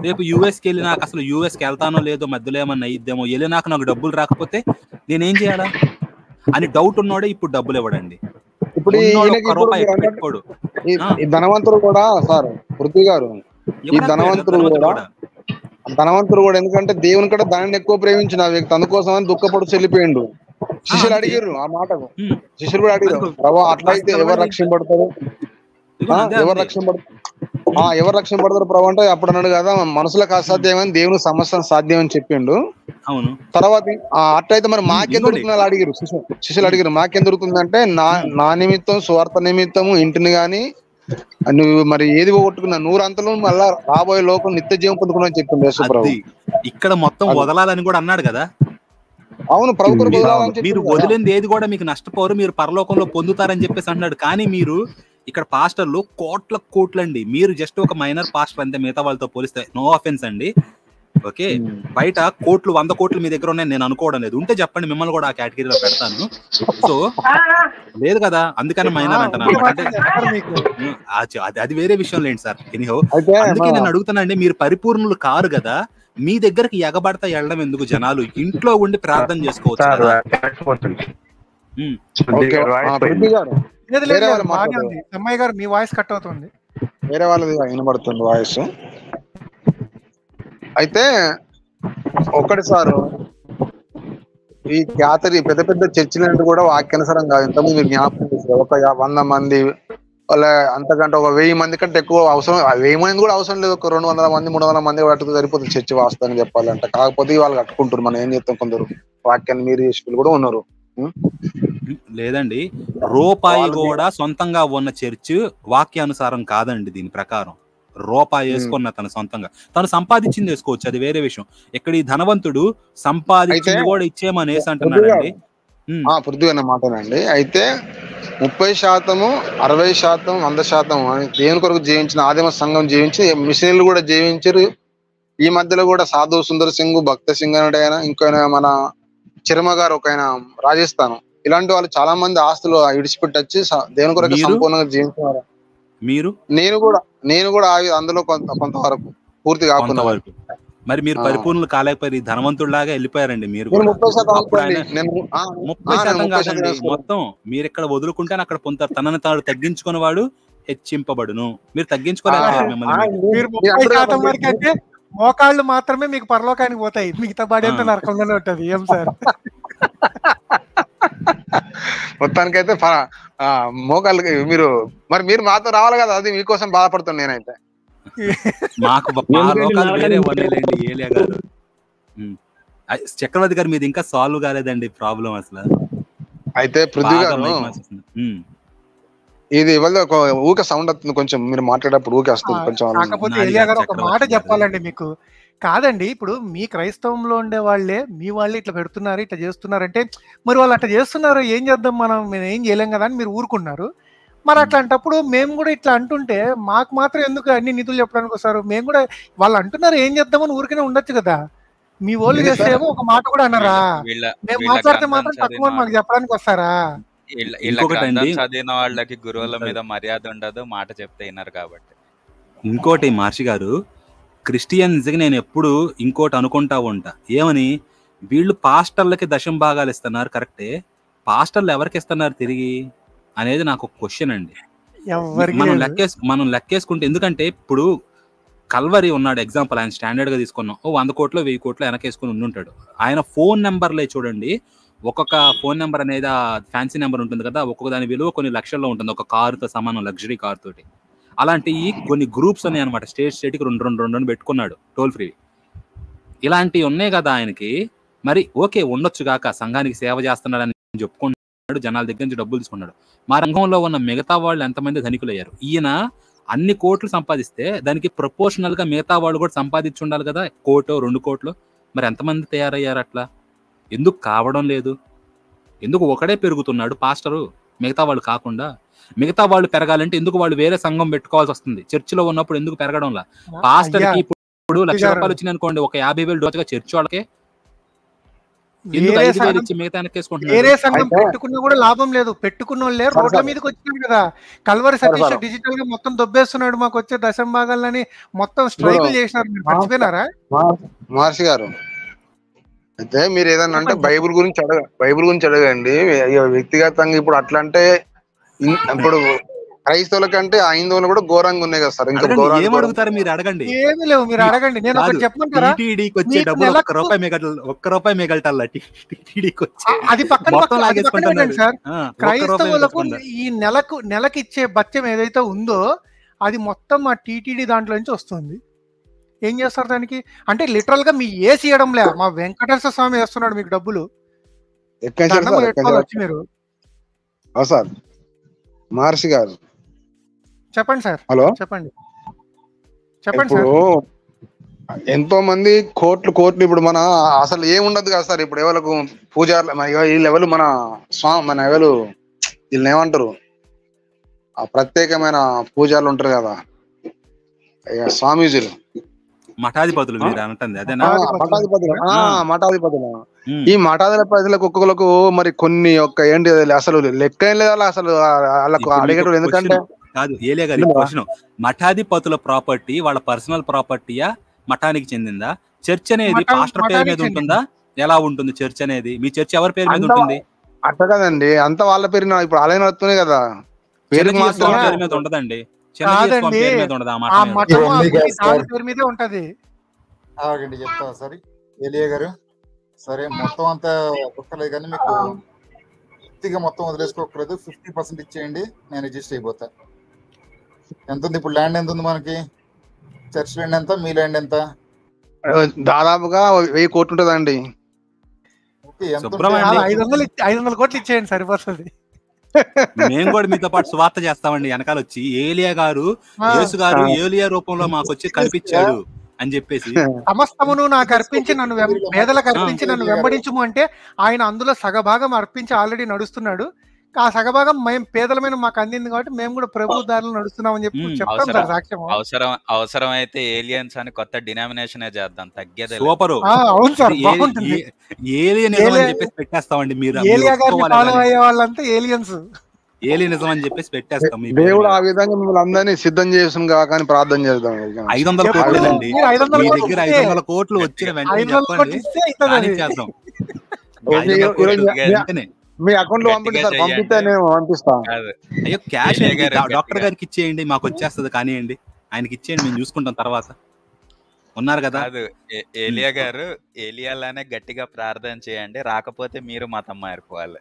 రేపు యుఎస్కి వెళ్ళి నాకు అసలు యుఎస్కి వెళ్తానో లేదో మధ్యలో ఏమన్నా ఇద్దేమో, వెళ్ళి నాకు డబ్బులు రాకపోతే నేనేం చేయాలా అని డౌట్ ఉన్నాడే ఇప్పుడు డబ్బులు ఇవ్వడండి. ఇప్పుడు పెట్టుకోడు. ధనవంతుడు కూడా సార్ పృథ్వీ గారు, ఈ ధనవంతుడు కూడా ఎందుకంటే దేవుని కంటే దానిని ఎక్కువ ప్రేమించిన వ్యక్తి, అందుకోసం అని దుఃఖపడు చెల్లిపోయిండు. శిష్యులు అడిగారు ఆ మాటకు, శిష్యులు కూడా అడిగారు ప్రభు అట్లయితే ఎవరు రక్షింపడతారు, ఎవరు రక్షింపడతారు ప్రభు అంటే అప్పుడు అన్నాడు కదా మనుషులకు అసాధ్యమని దేవుని సమస్య సాధ్యం అని చెప్పిండు. తర్వాత అట్లయితే మరి మాకేం దొరుకుతుంది అడిగారు శిష్యులు అడిగారు, మాకేం దొరుకుతుంది అంటే నా నిమిత్తం స్వార్థ నిమిత్తము ఇంటిని గాని నువ్వు మరి ఏది పోగొట్టుకున్నా 100 అంతలు మళ్ళా రాబోయే లోకం నిత్య జీవం పొందుకున్నా అని చెప్పిండు యేసు ప్రభు. ఇక్కడ మొత్తం వదలాలని కూడా అన్నాడు కదా. అవును ప్రభు, మీరు వదిలింది ఏది కూడా మీకు నష్టపోరు, మీరు పరలోకంలో పొందుతారని చెప్పేసి అంటున్నాడు. కానీ మీరు ఇక్కడ పాస్టర్లు కోట్లండి, మీరు జస్ట్ ఒక మైనర్ పాస్టర్ అంతే మిగతా వాళ్ళతో పోలిస్తే. నో ఆఫెన్స్ అండి, ఓకే? బయట 100 కోట్లు మీ దగ్గర ఉన్నాయి నేను అనుకోవడం లేదు, ఉంటే చెప్పండి మిమ్మల్ని కూడా ఆ కేటగిరీలో పెడతాను. సో లేదు కదా, అందుకని మైనర్ అంటున్నాను. అది వేరే విషయం లేండి సార్. ఎనీహో అందుకే నేను అడుగుతానండి, మీరు పరిపూర్ణులు కారు కదా, మీ దగ్గరికి ఎగబడతా వెళ్ళడం ఎందుకు? జనాలు ఇంట్లో ఉండి ప్రార్థన చేసుకోవచ్చు కదా. అమ్మాయి గారు మీ వాయిస్ కట్ అవుతుంది, వేరే వాళ్ళది వినబడుతుంది వాయిస్. అయితే ఒకటి సార్, ఈ క్యాథరీ పెద్ద చర్చిలంటే కూడా వాక్యానుసారం కాదు. ఇంతకుముందు మీరు జ్ఞాపకం చేశారు, ఒక 100 మంది వాళ్ళ అంతకంటే ఒక 1000 మంది కంటే ఎక్కువ అవసరం, 1000 మంది కూడా అవసరం లేదు, ఒక 200 మంది 300 మంది కట్టుకు సరిపోతుంది చర్చి వాస్తవాన్ని చెప్పాలంటే. కాకపోతే వాళ్ళు కట్టుకుంటారు, మనం ఏం చేస్తాం, కొందరు వాక్యాన్ని మీరు చేసుకుని కూడా ఉన్నారు. లేదండి, రూపాయి కూడా సొంతంగా ఉన్న చర్చ్ వాక్యానుసారం కాదండి. దీని ప్రకారం రూపాయి వేసుకున్న తన సొంతంగా తను సంపాదించింది వేసుకోవచ్చు, అది వేరే విషయం. ఇక్కడ ఈ ధనవంతుడు సంపాదించింది కూడా ఇచ్చేమనేసి అంటున్నాడండి. పృథ్వీ అన్న మాటనండి. అయితే 30%, 60%, 100% దేవుని కొరకు జీవించిన ఆదిమ సంఘం జీవించి మిషనరీలు కూడా జీవించారు. ఈ మధ్యలో కూడా సాధు సుందర్ సింగ్, భక్త సింగ్ అని ఆయన, ఇంకైనా మన చిరమ గారు ఒక ఆయన రాజస్థాన్, ఇలాంటి వాళ్ళు చాలా మంది ఆస్తులు విడిచిపెట్టి వచ్చి దేవుని కొరకు సంపూర్ణంగా జీవించారు. మీరు నేను కూడా అందులో కొంతవరకు పూర్తి కాకుండా. మరి మీరు పరిపూర్ణులు కాలేకపోయి ధనవంతుడిలాగా వెళ్ళిపోయారండి. మీరు 30% కాదండి మొత్తం. మీరు ఇక్కడ వదులుకుంటే అక్కడ పొందుతారు. తనని తాను తగ్గించుకున్న వాడు హెచ్చింపబడును. మీరు తగ్గించుకోలేకపోయారు మిమ్మల్ని. మోకాళ్ళు మాత్రమే మీకు పరలోకానికి పోతాయి, మిగతా బాడీ అంతా నరకంగానే ఉంటది. ఏం సార్ మొత్తానికైతే మోకాళ్ళకి మీరు మాతో రావాలి కదా, అది మీకోసం బాధపడుతున్నాను నేనైతే. మాకు మా లోకాలు వేరే వన్నేలేండి ఏలియా గారు. చక్రవర్తి గారు మీది ఇంకా సాల్వ్ కాలేదండి ప్రాబ్లం అసలు. అయితే పృథ్వీ గారు ఇది ఇవాళ ఒక ఊక సౌండ్ వస్తుంది, కొంచెం మీరు మాట్లాడేటప్పుడు ఊకే వస్తుంది కొంచెం. కాకపోతే ఏలియా గారు ఒక మాట చెప్పాలండి మీకు. కాదండి, ఇప్పుడు మీ క్రైస్తవంలో ఉండే వాళ్ళే మీ వాళ్ళే ఇట్లా పెడుతున్నారు, ఇట్లా చేస్తున్నారంటే మరి వాళ్ళు అట్లా చేస్తున్నారు, ఏం చేద్దాం మనం ఏం చేయలేం కదా అని మీరు ఊరుకున్నారు. మరి అట్లాంటప్పుడు మేము కూడా ఇట్లా అంటుంటే మాకు మాత్రం ఎందుకు అన్ని నిధులు చెప్పడానికి వస్తారు? మేము కూడా వాళ్ళు అంటున్నారు ఏం చేద్దామని ఊరికనే ఉండొచ్చు కదా. మీ వాళ్ళు చేస్తేమో ఒక మాట కూడా అన్నారా? మేము మాట్లాడితే మాత్రం తక్కువ మాకు చెప్పడానికి వస్తారా? చదివిన వాళ్ళకి గురువుల మీద మర్యాద ఉండదు, మాట చెప్తే వినరు కాబట్టి. ఇంకోటి మహర్షి గారు, క్రిస్టియన్స్ కి నేను ఎప్పుడు ఇంకోటి అనుకుంటా ఉంటా, ఏమని వీళ్ళు పాస్టర్లకి దశం భాగాలు ఇస్తున్నారు కరెక్టే, పాస్టర్లు ఎవరికి ఇస్తున్నారు తిరిగి అనేది నాకు ఒక క్వశ్చన్ అండి. మనం లెక్కేసుకుంటే, ఎందుకంటే ఇప్పుడు కల్వరి ఉన్నాడు ఎగ్జాంపుల్, ఆయన స్టాండర్డ్ గా తీసుకున్నాం, 100 కోట్లు 1000 కోట్లు వెనకేసుకుని ఉండుంటాడు. ఆయన ఫోన్ నెంబర్లే చూడండి, ఒక్కొక్క ఫోన్ నెంబర్ అనేది ఫ్యాన్సీ నెంబర్ ఉంటుంది కదా, ఒక్కొక్క దాని విలువ కొన్ని లక్షల్లో ఉంటుంది, ఒక కారుతో సమానం, లగ్జరీ కార్ తోటి. అలాంటి కొన్ని గ్రూప్స్ ఉన్నాయి అనమాట, స్టేట్కి 2 పెట్టుకున్నాడు టోల్ ఫ్రీ. ఇలాంటివి ఉన్నాయి కదా ఆయనకి. మరి ఓకే ఉండొచ్చు గాక, సంఘానికి సేవ చేస్తున్నాడని చెప్పుకుంటున్నాడు, జనాల దగ్గర నుంచి డబ్బులు తీసుకున్నాడు. మా రంగంలో ఉన్న మిగతా వాళ్ళు ఎంతమంది ధనికులయ్యారు? ఈయన అన్ని కోట్లు సంపాదిస్తే దానికి ప్రపోర్షనల్ గా మిగతా వాళ్ళు కూడా సంపాదించి ఉండాలి కదా, 1 కోటో 2 కోట్లు. మరి ఎంతమంది తయారయ్యారు అట్లా? ఎందుకు కావడం లేదు? ఎందుకు ఒకడే పెరుగుతున్నాడు పాస్టరు, మిగతా వాళ్ళు కాకుండా? మిగతా వాళ్ళు పెరగాలంటే ఎందుకు వాళ్ళు వేరే సంఘం పెట్టుకోవాల్సి వస్తుంది? చర్చిలో ఉన్నప్పుడు ఎందుకు పెరగడంలా? పాస్టర్ కి ఇప్పుడు 1,00,000 రూపాయలు వచ్చినాయి అనుకోండి, ఒక 50,000 డోసుగా చర్చి వాళ్ళకే వేరే సంఘం పెట్టుకున్నా కూడా లాభం లేదు. పెట్టుకున్న వాళ్ళే రోడ్ల మీదకి వచ్చినారు కదా. కల్వరి సతీష్ డిజిటల్ గా మొత్తం దొబ్బేస్తున్నాడు, మాకు వచ్చే దశం భాగాలని మొత్తం స్ట్రైకులు చేసినారు. మీరు మర్చిపోయినారా మహర్షి గారు? అయితే మీరు ఏదన్నా అంటే బైబుల్ గురించి అడగండి. వ్యక్తిగతంగా ఇప్పుడు అట్లా అంటే ఇప్పుడు క్రైస్తవుల కంటే హైందవులు కూడా ఘోరంగా ఉన్నాయి కదా సార్. ఇంకా అడుగుతారు మీరు? అడగండి, ఏమి లేవు, మీరు అడగండి. నేను ఒకటి చెప్పమంటారా? ఒక్క రూపాయి మిగలటాల అది పక్కన సార్. క్రైస్తవులకు ఈ నెలకి ఇచ్చే బత్యం ఏదైతే ఉందో అది మొత్తం మా టీటీడీ దాంట్లో నుంచి వస్తుంది. ఏం చేస్తారు దానికి? అంటే లిటరల్ గా మీ ఏసి ఇవ్వడం లే, మా వెంకటేశ్వర స్వామి వేస్తున్నాడు మీకు డబ్బులు. మీరు సార్ మహర్షి గారు చెప్పండి సార్. హలో చెప్పండి ఇప్పుడు ఎంతో మంది కోట్లు ఇప్పుడు మన అసలు ఏముండదు కదా సార్. ఇప్పుడు ఎవరికి పూజారులు వీళ్ళు ఎవరు మన ఎవరు వీళ్ళని ఏమంటారు, ఆ ప్రత్యేకమైన పూజారులు ఉంటారు కదా స్వామీజీలు, మఠాధిపతులు. మఠాధిపతులు. ఈ మఠాధిపతులకు ఒక్కొక్కలకు మరి కొన్ని ఏంటి అసలు లెక్క ఏం లేదా అసలు వాళ్ళకు అడిగేటప్పుడు. ఎందుకంటే కాదు ఏలియా గారి క్వశ్చన్, మఠాధిపతుల ప్రాపర్టీ వాళ్ళ పర్సనల్ ప్రాపర్టీయా, మఠానికి చెందిందా? చర్చ్ అనేది పాస్టర్ పేరు మీద ఉంటుందా? ఎలా ఉంటుంది చర్చ్ అనేది? మీ చర్చ్ ఎవరి పేరు మీద ఉంటుంది? అట్లా కదండి, అంత వాళ్ళ పేరు. ఇప్పుడు ఆలయం వస్తున్నాయి కదా, పేరు మీద ఉండదండి. చెప్తా సరే ఏలియా గారు. సరే మొత్తం అంతా ఒక్కలేదు కానీ మీకు పూర్తిగా మొత్తం వదిలేసుకోకూడదు. 50% ఇచ్చేయండి, నేను రిజిస్టర్ అయిపోతా. ఎంత ఉంది ఇప్పుడు? ల్యాండ్ ఎంత ఉంది మనకి? చర్చ్ ల్యాండ్ ఎంత, మీ ల్యాండ్ ఎంత? దాదాపుగా 1000 కోట్లు ఉంటుందండి. 500 కోట్లు ఇచ్చేయండి సరిపోతుంది. మేము కూడా మీతో పాటు సువార్త చేస్తామండి. వెనకాల వచ్చి ఏలియా గారు, యేసు గారు ఏలియా రూపంలో మాకు వచ్చి కనిపించాడు అని చెప్పేసి, సమస్తమును నాకు అర్పించి నన్ను పేదలకు అర్పించి నన్ను వెంబడించుము అంటే ఆయన అందులో సగభాగం అర్పించి ఆల్రెడీ నడుస్తున్నాడు. ఆ సగభాగం మేము పేదలమైన మాకు అందింది కాబట్టి మేము కూడా ప్రభు దారిలో నడుస్తున్నామని చెప్పి చెప్తాం సార్. సాక్ష్యం అవసరమైతే ఏలియన్స్ అని కొత్త డినామినేషన్ చేద్దాం, తగ్గేదే. అవును సార్, పెట్టేస్తామండి. మీరు ఏలియా గారిని ఫాలో అయ్యే వాళ్ళంతా ఏలియన్స్, ఏలియనిజం అని చెప్పేసి పెట్టేస్తాం. దేవుడు ఆ విధంగా మిమ్మల్ని అందరినీ సిద్ధం చేసిన కాక ప్రార్థన చేద్దాం. 500 కోట్లు అండి మీ దగ్గర. 500 కోట్లు వచ్చిన వెంటనే చెప్పండి, చేద్దాం. మీ అకౌంట్ లో పంపిస్తే నేను పంపిస్తాను. అయ్యో క్యాష్ డాక్టర్ గారికి ఇచ్చేయండి, మాకు వచ్చేస్తుంది. కానివ్వండి, ఆయనకి ఇచ్చేయండి, మేము చూసుకుంటాం తర్వాత. ఉన్నారు కదా. ఏలియా గారు, ఏలియాలానే గట్టిగా ప్రార్థన చేయండి, రాకపోతే మీరు మతం మారిపోవాలి.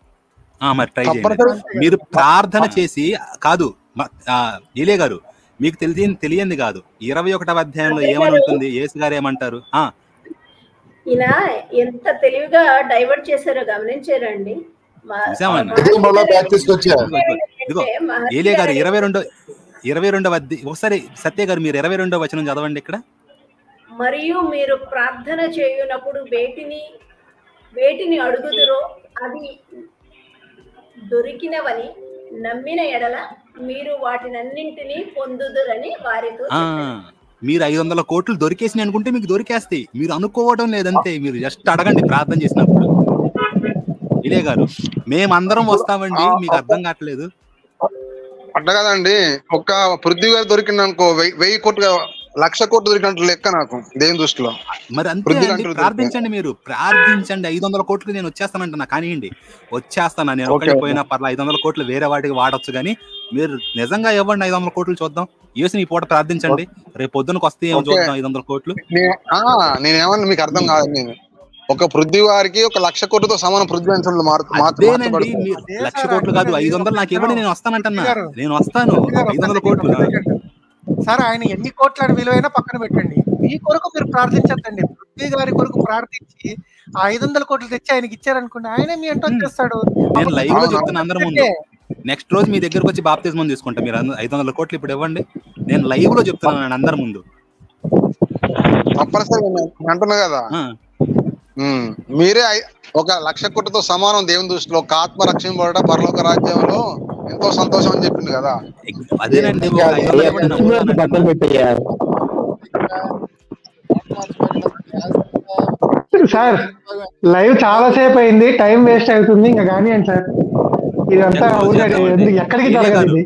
మరి ట్రై చేయండి. మీరు ప్రార్థన చేసి కాదు ఏలియా గారు, మీకు తెలియంది కాదు. 21వ అధ్యాయంలో ఏమని ఉంటుంది, యేసు గారు ఏమంటారు? ఈయన ఎంత తెలివిగా డైవర్ట్ చేశారో గమనించారండి. ఇదిగో ఏలియా గారు 22వ ఒకసారి సత్య గారు మీరు 22వ వచనం చదవండి ఇక్కడ. మరియు మీరు ప్రార్థన చేయునప్పుడు వేటిని అడుగుదురో అది దొరికినవని నమ్మిన ఎడల మీరు వాటినన్నింటినీ పొందుదురని వారితో మీరు 500 కోట్లు దొరికేసి అనుకుంటే మీకు దొరికేస్తాయి. మీరు అనుకోవడం లేదంతే. మీరు జస్ట్ అడగండి ప్రార్థన చేసినప్పుడు. ఇలే గారు మేమందరం వస్తామండి, మీకు అర్థం కావట్లేదు. అట్లా కదండి, ఒక్క పృథ్వీ గారు దొరికింది అనుకో 1000 కోట్లు 1,00,000 కోట్లు దొరికినట్టు లెక్క నాకు దేవుని దృష్టిలో. మరి అంతే ప్రార్థించండి, మీరు ప్రార్థించండి. 500 కోట్లు నేను వచ్చేస్తానంటున్నా, కానివ్వండి వచ్చేస్తాను. నేను ఒక్కడికి పోయినా పర్లా, 500 కోట్లు వేరే వాటికి వాడొచ్చు. కానీ మీరు నిజంగా ఇవ్వండి 500 కోట్లు చూద్దాం. యేసుని ఈ పూట ప్రార్థించండి, రేపు పొద్దునకు వస్తే ఏమో చూద్దాం 500 కోట్లు. నేనేమన్నా మీకు అర్థం కాదు, నేను ఒక పృథ్వీ వారికి 1,00,000 కోట్లతో సమానం పృథ్వీ అంశాలు అదేనండి. 1,00,000 కోట్లు కాదు, 500 నాకు ఇవ్వండి, నేను వస్తానంటున్నా. నేను వస్తాను 500 కోట్లు. సార్ ఆయన ఎన్ని కోట్ల విలువైనా పక్కన పెట్టండి, మీ కొరకు మీరు ప్రార్థించండి. పృథ్వీ గారి కొరకు ప్రార్థించి 500 కోట్లు తెచ్చి ఆయనకి ఇచ్చారనుకోండి, ఆయన మీ అంటే వచ్చేస్తాడు. నేను లైవ్ లో చెప్తున్నా అందరి ముందు. నెక్స్ట్ రోజు మీ దగ్గరకు వచ్చి బాప్తిస్మం తీసుకుంటా. మీరు 500 కోట్లు ఇప్పుడు ఇవ్వండి, నేను లైవ్ లో చెప్తున్నాను అందరి ముందు. అంటున్నా కదా, మీరే 1,00,000 కోట్లతో సమానం దేవుని దృష్టిలో. ఒక ఆత్మ రక్షింపబడ పరలోక రాజ్యంలో ఎంతో సంతోషం అని చెప్పింది కదా. అదేనండి. సార్ లైవ్ చాలా సేపు అయింది, టైం వేస్ట్ అవుతుంది, ఇంకా కానివ్వండి సార్. ఇదంతా ఎక్కడికి జరగాలి.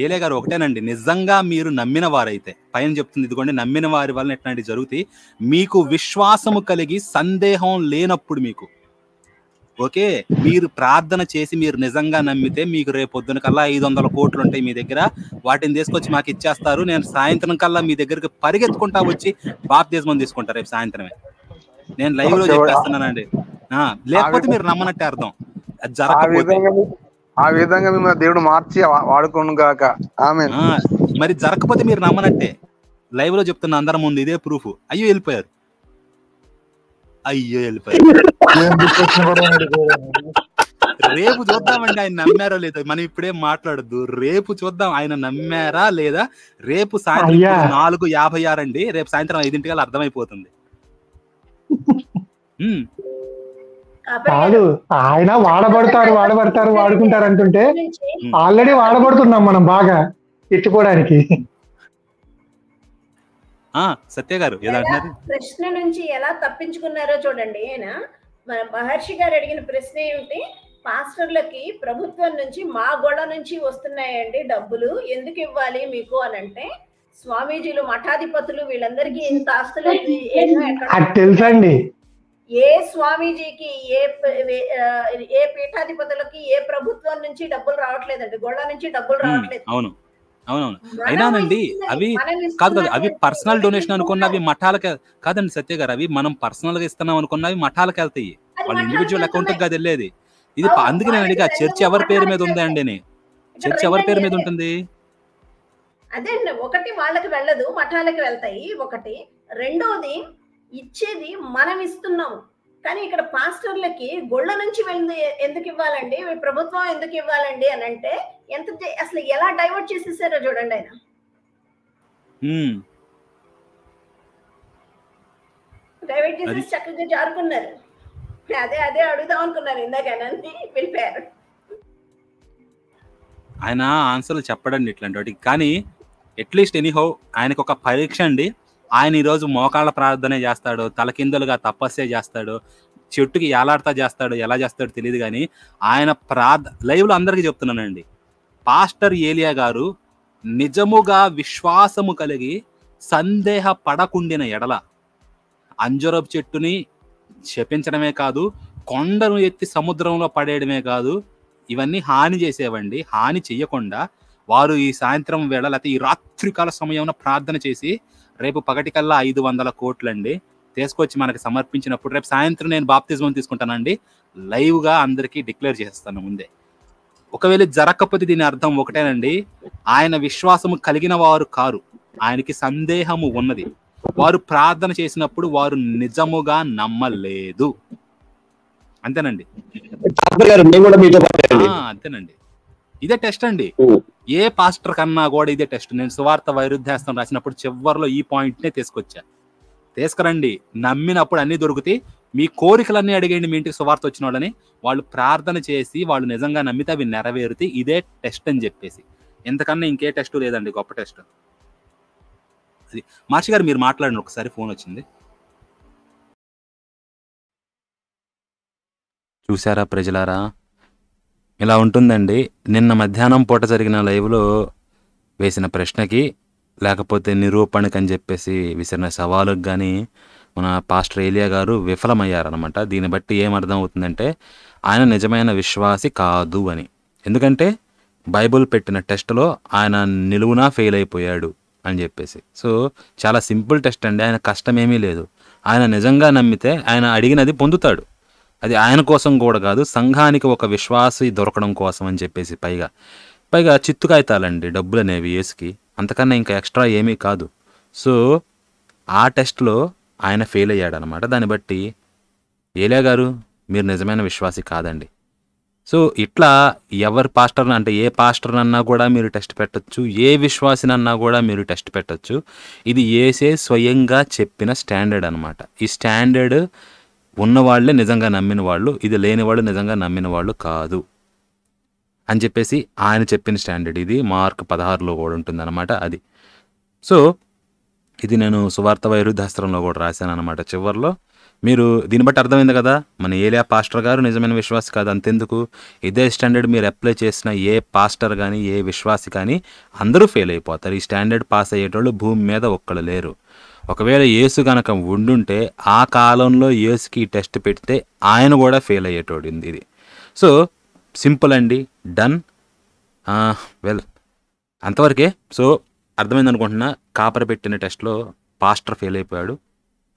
ఏలే గారు ఒకటేనండి, నిజంగా మీరు నమ్మిన వారైతే పైన చెప్తుంది ఇదిగోండి, నమ్మిన వారి వల్ల ఎట్లాంటివి జరుగుతాయి. మీకు విశ్వాసము కలిగి సందేహం లేనప్పుడు మీకు ఓకే, మీరు ప్రార్థన చేసి మీరు నిజంగా నమ్మితే మీకు రేపు పొద్దున కల్లా 500 కోట్లు ఉంటాయి మీ దగ్గర. వాటిని తీసుకొచ్చి మాకు ఇచ్చేస్తారు. నేను సాయంత్రం కల్లా మీ దగ్గరికి పరిగెత్తుకుంటా వచ్చి బాప్తిస్మం తీసుకుంటా రేపు సాయంత్రమే. నేను లైవ్ లో చెప్పేస్తున్నానండి. లేకపోతే మీరు నమ్మనట్టే అర్థం. అది జరగకపోతే ఆ విధంగా మిమ్మల్ని దేవుడు మార్చి వాడుకోను గాక. ఆమేన్. మరి జరగకపోతే మీరు నమ్మనట్టే. లైవ్ లో చెప్తున్నా అందరం ముందు, ఇదే ప్రూఫ్. అయ్యో వెళ్ళిపోయారు. రేపు చూద్దామండి ఆయన నమ్మారో లేదా. మనం ఇప్పుడే మాట్లాడద్దు, రేపు చూద్దాం ఆయన నమ్మారా లేదా. రేపు సాయంత్రం 4:56 అండి. రేపు సాయంత్రం 5 అర్థమైపోతుంది. కాదు, ఆయన వాడబడతారు వాడుకుంటారు అంటుంటే ఆల్రెడీ వాడబడుతున్నాం మనం బాగా ఎత్తుకోవడానికి. సత్య గారు ప్రశ్న నుంచి ఎలా తప్పించుకున్నారో చూడండి. ఆయన మన మహర్షి గారు అడిగిన ప్రశ్న ఏమిటి, పాస్టర్లకి ప్రభుత్వం నుంచి మా గొడ నుంచి వస్తున్నాయండి డబ్బులు, ఎందుకు ఇవ్వాలి మీకు అని అంటే, స్వామీజీలు మఠాధిపతులు వీళ్ళందరికీ ఇంత ఆస్తులు తెలుసండి. ఏ స్వామీజీకి ఏ పీఠాధిపతులకి ఏ ప్రభుత్వం నుంచి డబ్బులు రావట్లేదండి, గొడ నుంచి డబ్బులు రావట్లేదు. అవును అవునవును. అయినానండి అవి కాదు, అవి పర్సనల్ డొనేషన్ అనుకున్న అవి మఠాలకి కాదండి సత్య గారు. అవి మనం పర్సనల్ గా ఇస్తున్నాం అనుకున్నవి మఠాలకి వెళ్తాయి, వాళ్ళ ఇండివిజువల్ అకౌంట్ కాదు వెళ్ళేది. ఇది అందుకే నేను అడిగా చర్చ్ ఎవరి పేరు మీద ఉంది అండి అని. చర్చ్ ఎవరి పేరు మీద ఉంటుంది? అదే అండి, ఒకటి వాళ్ళకి వెళ్ళదు, మఠాలకి వెళ్తాయి ఒకటి. రెండోది ఇచ్చేది మనం ఇస్తున్నాము, కానీ ఇక్కడ పాస్టర్లకి గొళ్ళ నుంచి వెళ్ళి ఎందుకు ఇవ్వాలండి, ప్రభుత్వం ఎందుకు ఇవ్వాలండి అని అంటే ఎంత అసలు ఎలా డైవర్ట్ చేసేసారో చూడండి. ఆయన డైవర్ట్ చేసేసి చక్కగా జారుకున్నారు. అదే అడుగుదాం అనుకున్నారు ఇందాక, వెళ్ళిపోయారు. ఆయన ఆన్సర్లు చెప్పడండి ఇట్లాంటి వాటికి. కానీ అట్లీస్ట్ ఎనీహౌ ఆయనకు ఒక పరీక్ష అండి. ఆయన ఈరోజు మోకాళ్ళ ప్రార్థనే చేస్తాడు, తలకిందులుగా తపస్సే చేస్తాడు, చెట్టుకి ఏలాడుతా చేస్తాడు, ఎలా చేస్తాడో తెలియదు. కానీ ఆయన లైవ్లో అందరికీ చెప్తున్నానండి, పాస్టర్ ఏలియా గారు నిజముగా విశ్వాసము కలిగి సందేహ పడకుండిన ఎడల అంజరపు చెట్టుని శపించడమే కాదు, కొండను ఎత్తి సముద్రంలో పడేయడమే కాదు, ఇవన్నీ హాని చేసేవండి. హాని చెయ్యకుండా వారు ఈ సాయంత్రం వేళ లేకపోతే ఈ రాత్రికాల సమయంలో ప్రార్థన చేసి రేపు పగటికల్లా 500 కోట్లండి తీసుకొచ్చి మనకి సమర్పించినప్పుడు రేపు సాయంత్రం నేను బాప్తిజం తీసుకుంటానండి. లైవ్ గా అందరికీ డిక్లేర్ చేస్తాను ముందే. ఒకవేళ జరగకపోతే దీని అర్థం ఒకటేనండి, ఆయన విశ్వాసము కలిగిన వారు కారు, ఆయనకి సందేహము ఉన్నది. వారు ప్రార్థన చేసినప్పుడు వారు నిజముగా నమ్మలేదు. అంతేనండి. అంతేనండి. ఇదే టెస్ట్ అండి. ఏ పాస్టర్ కన్నా కూడా ఇదే టెస్ట్. నేను సువార్త వైరుధ్యాస్త్రం రాసినప్పుడు చివరిలో ఈ పాయింట్ నే తీసుకురండి. నమ్మినప్పుడు అన్ని దొరుకుతాయి. మీ కోరికలన్నీ అడిగండి మీ ఇంటికి సువార్త వచ్చిన వాళ్ళని. వాళ్ళు ప్రార్థన చేసి వాళ్ళు నిజంగా నమ్మితే అవి నెరవేరుతాయి. ఇదే టెస్ట్ అని చెప్పేసి. ఎంతకన్నా ఇంకే టెస్ట్ లేదండి, గొప్ప టెస్ట్. మార్చి గారు మీరు మాట్లాడండి, ఒకసారి ఫోన్ వచ్చింది. చూసారా ప్రజలారా, ఇలా ఉంటుందండి. నిన్న మధ్యాహ్నం పూట జరిగిన లైవ్లో వేసిన ప్రశ్నకి లేకపోతే నిరూపణకి అని చెప్పేసి విసిరిన సవాలుకి కానీ మన పాస్టర్ ఏలియా గారు విఫలమయ్యారనమాట. దీన్ని బట్టి ఏమర్థం అవుతుందంటే ఆయన నిజమైన విశ్వాసి కాదు అని. ఎందుకంటే బైబుల్ పెట్టిన టెస్ట్లో ఆయన నిలువునా ఫెయిల్ అయిపోయాడు అని చెప్పేసి. సో చాలా సింపుల్ టెస్ట్ అండి, ఆయన కష్టమేమీ లేదు. ఆయన నిజంగా నమ్మితే ఆయన అడిగినది పొందుతాడు. అది ఆయన కోసం కూడా కాదు, సంఘానికి ఒక విశ్వాసి దొరకడం కోసం అని చెప్పేసి. పైగా చిత్తు కాగితాలండి డబ్బులు అనేవి యేసుకి, అంతకన్నా ఇంకా ఎక్స్ట్రా ఏమీ కాదు. సో ఆ టెస్ట్లో ఆయన ఫెయిల్ అయ్యాడు అనమాట. దాన్ని బట్టి ఏలియా గారు మీరు నిజమైన విశ్వాసి కాదండి. సో ఇట్లా ఎవరి పాస్టర్ని అంటే ఏ పాస్టర్నన్నా కూడా మీరు టెస్ట్ పెట్టచ్చు, ఏ విశ్వాసినన్నా కూడా మీరు టెస్ట్ పెట్టచ్చు. ఇది యేసే స్వయంగా చెప్పిన స్టాండర్డ్ అనమాట. ఈ స్టాండర్డ్ ఉన్నవాళ్లే నిజంగా నమ్మిన వాళ్ళు, ఇది లేని వాళ్ళు నిజంగా నమ్మిన వాళ్ళు కాదు అని చెప్పేసి ఆయన చెప్పిన స్టాండర్డ్. ఇది మార్క్ 16లో కూడా ఉంటుంది అనమాట అది. సో ఇది నేను సువార్త వైరుధ్యాస్త్రంలో కూడా రాశాను అనమాట చివరిలో. మీరు దీన్ని బట్టి అర్థమైంది కదా, మన ఏలియా పాస్టర్ గారు నిజమైన విశ్వాసి కాదు. అంతెందుకు, ఇదే స్టాండర్డ్ మీరు అప్లై చేసిన ఏ పాస్టర్ కానీ ఏ విశ్వాసి కానీ అందరూ ఫెయిల్ అయిపోతారు. ఈ స్టాండర్డ్ పాస్ అయ్యేటోళ్ళు భూమి మీద ఒక్కళ్ళు లేరు. ఒకవేళ యేసు కనుక ఉండుంటే ఆ కాలంలో యేసుకి టెస్ట్ పెడితే ఆయన కూడా ఫెయిల్ అయ్యేటోడు ఇది. సో సింపుల్ అండి, డన్. వెల్ అంతవరకే. సో అర్థమైంది అనుకుంటున్నా. కాపర పెట్టిన టెస్ట్లో పాస్టర్ ఫెయిల్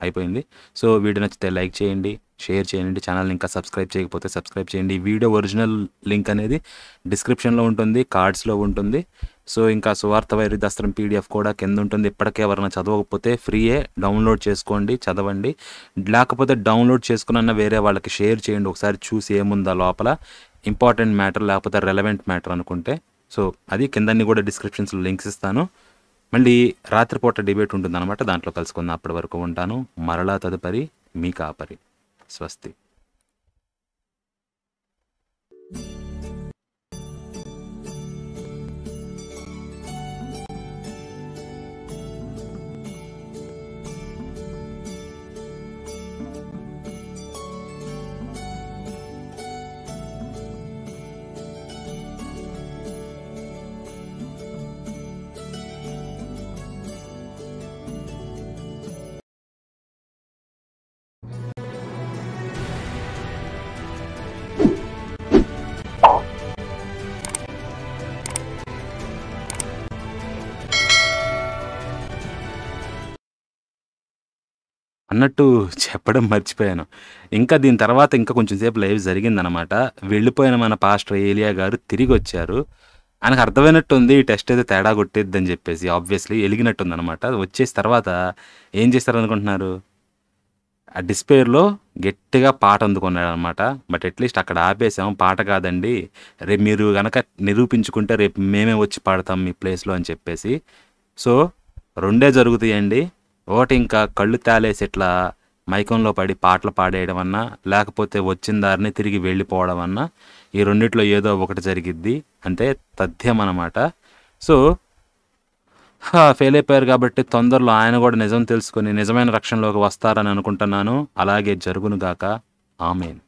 అయిపోయింది. సో వీడియో నచ్చితే లైక్ చేయండి, షేర్ చేయండి. ఛానల్ని ఇంకా సబ్స్క్రైబ్ చేయకపోతే సబ్స్క్రైబ్ చేయండి. వీడియో ఒరిజినల్ లింక్ అనేది డిస్క్రిప్షన్లో ఉంటుంది, కార్డ్స్లో ఉంటుంది. సో ఇంకా సువార్త వైరుధ్యాస్త్రం PDF కూడా కింద ఉంటుంది. ఇప్పటికే ఎవరైనా చదవకపోతే ఫ్రీయే, డౌన్లోడ్ చేసుకోండి, చదవండి. లేకపోతే డౌన్లోడ్ చేసుకున్న వేరే వాళ్ళకి షేర్ చేయండి, ఒకసారి చూసి ఏముందా లోపల, ఇంపార్టెంట్ మ్యాటర్ లేకపోతే రెలవెంట్ మ్యాటర్ అనుకుంటే. సో అది కిందన్ని కూడా డిస్క్రిప్షన్స్లో లింక్స్ ఇస్తాను. మళ్ళీ రాత్రిపూట డిబేట్ ఉంటుందన్నమాట, దాంట్లో కలుసుకుందాం. అప్పటి వరకు ఉంటాను. మరలా తదుపరి మీ కాపరి. స్వస్తి. అన్నట్టు చెప్పడం మర్చిపోయాను. ఇంకా దీని తర్వాత ఇంకా కొంచెం సేపు లైవ్ జరిగిందనమాట. వెళ్ళిపోయిన మన పాస్టర్ ఏలియా గారు తిరిగి వచ్చారు. ఆయనకు అర్థమైనట్టుంది ఈ టెస్ట్ అయితే తేడా కొట్టేద్దని చెప్పేసి. ఆబ్వియస్లీ వెలిగినట్టుంది అనమాట. వచ్చేసిన తర్వాత ఏం చేస్తారనుకుంటున్నారు, ఆ డిస్ప్లేలో గట్టిగా పాట అందుకున్నాడు అనమాట. బట్ అట్లీస్ట్ అక్కడ ఆపేసాం, పాట కాదండి, రేపు మీరు కనుక నిరూపించుకుంటే రేపు మేమే వచ్చి పాడతాం మీ ప్లేస్లో అని చెప్పేసి. సో రెండే జరుగుతాయండి. ఒకటి ఇంకా కళ్ళు తేలేసి ఇట్లా మైకంలో పడి పాటలు పాడేయడం అన్నా, లేకపోతే వచ్చిన దారిని తిరిగి వెళ్ళిపోవడం అన్నా, ఈ రెండిట్లో ఏదో ఒకటి జరిగిద్ది. అంటే తథ్యం అన్నమాట. సో ఫెయిల్ అయిపోయారు కాబట్టి తొందరలో ఆయన కూడా నిజం తెలుసుకొని నిజమైన రక్షణలోకి వస్తారని అనుకుంటున్నాను. అలాగే జరుగునుగాక. ఆమేన్.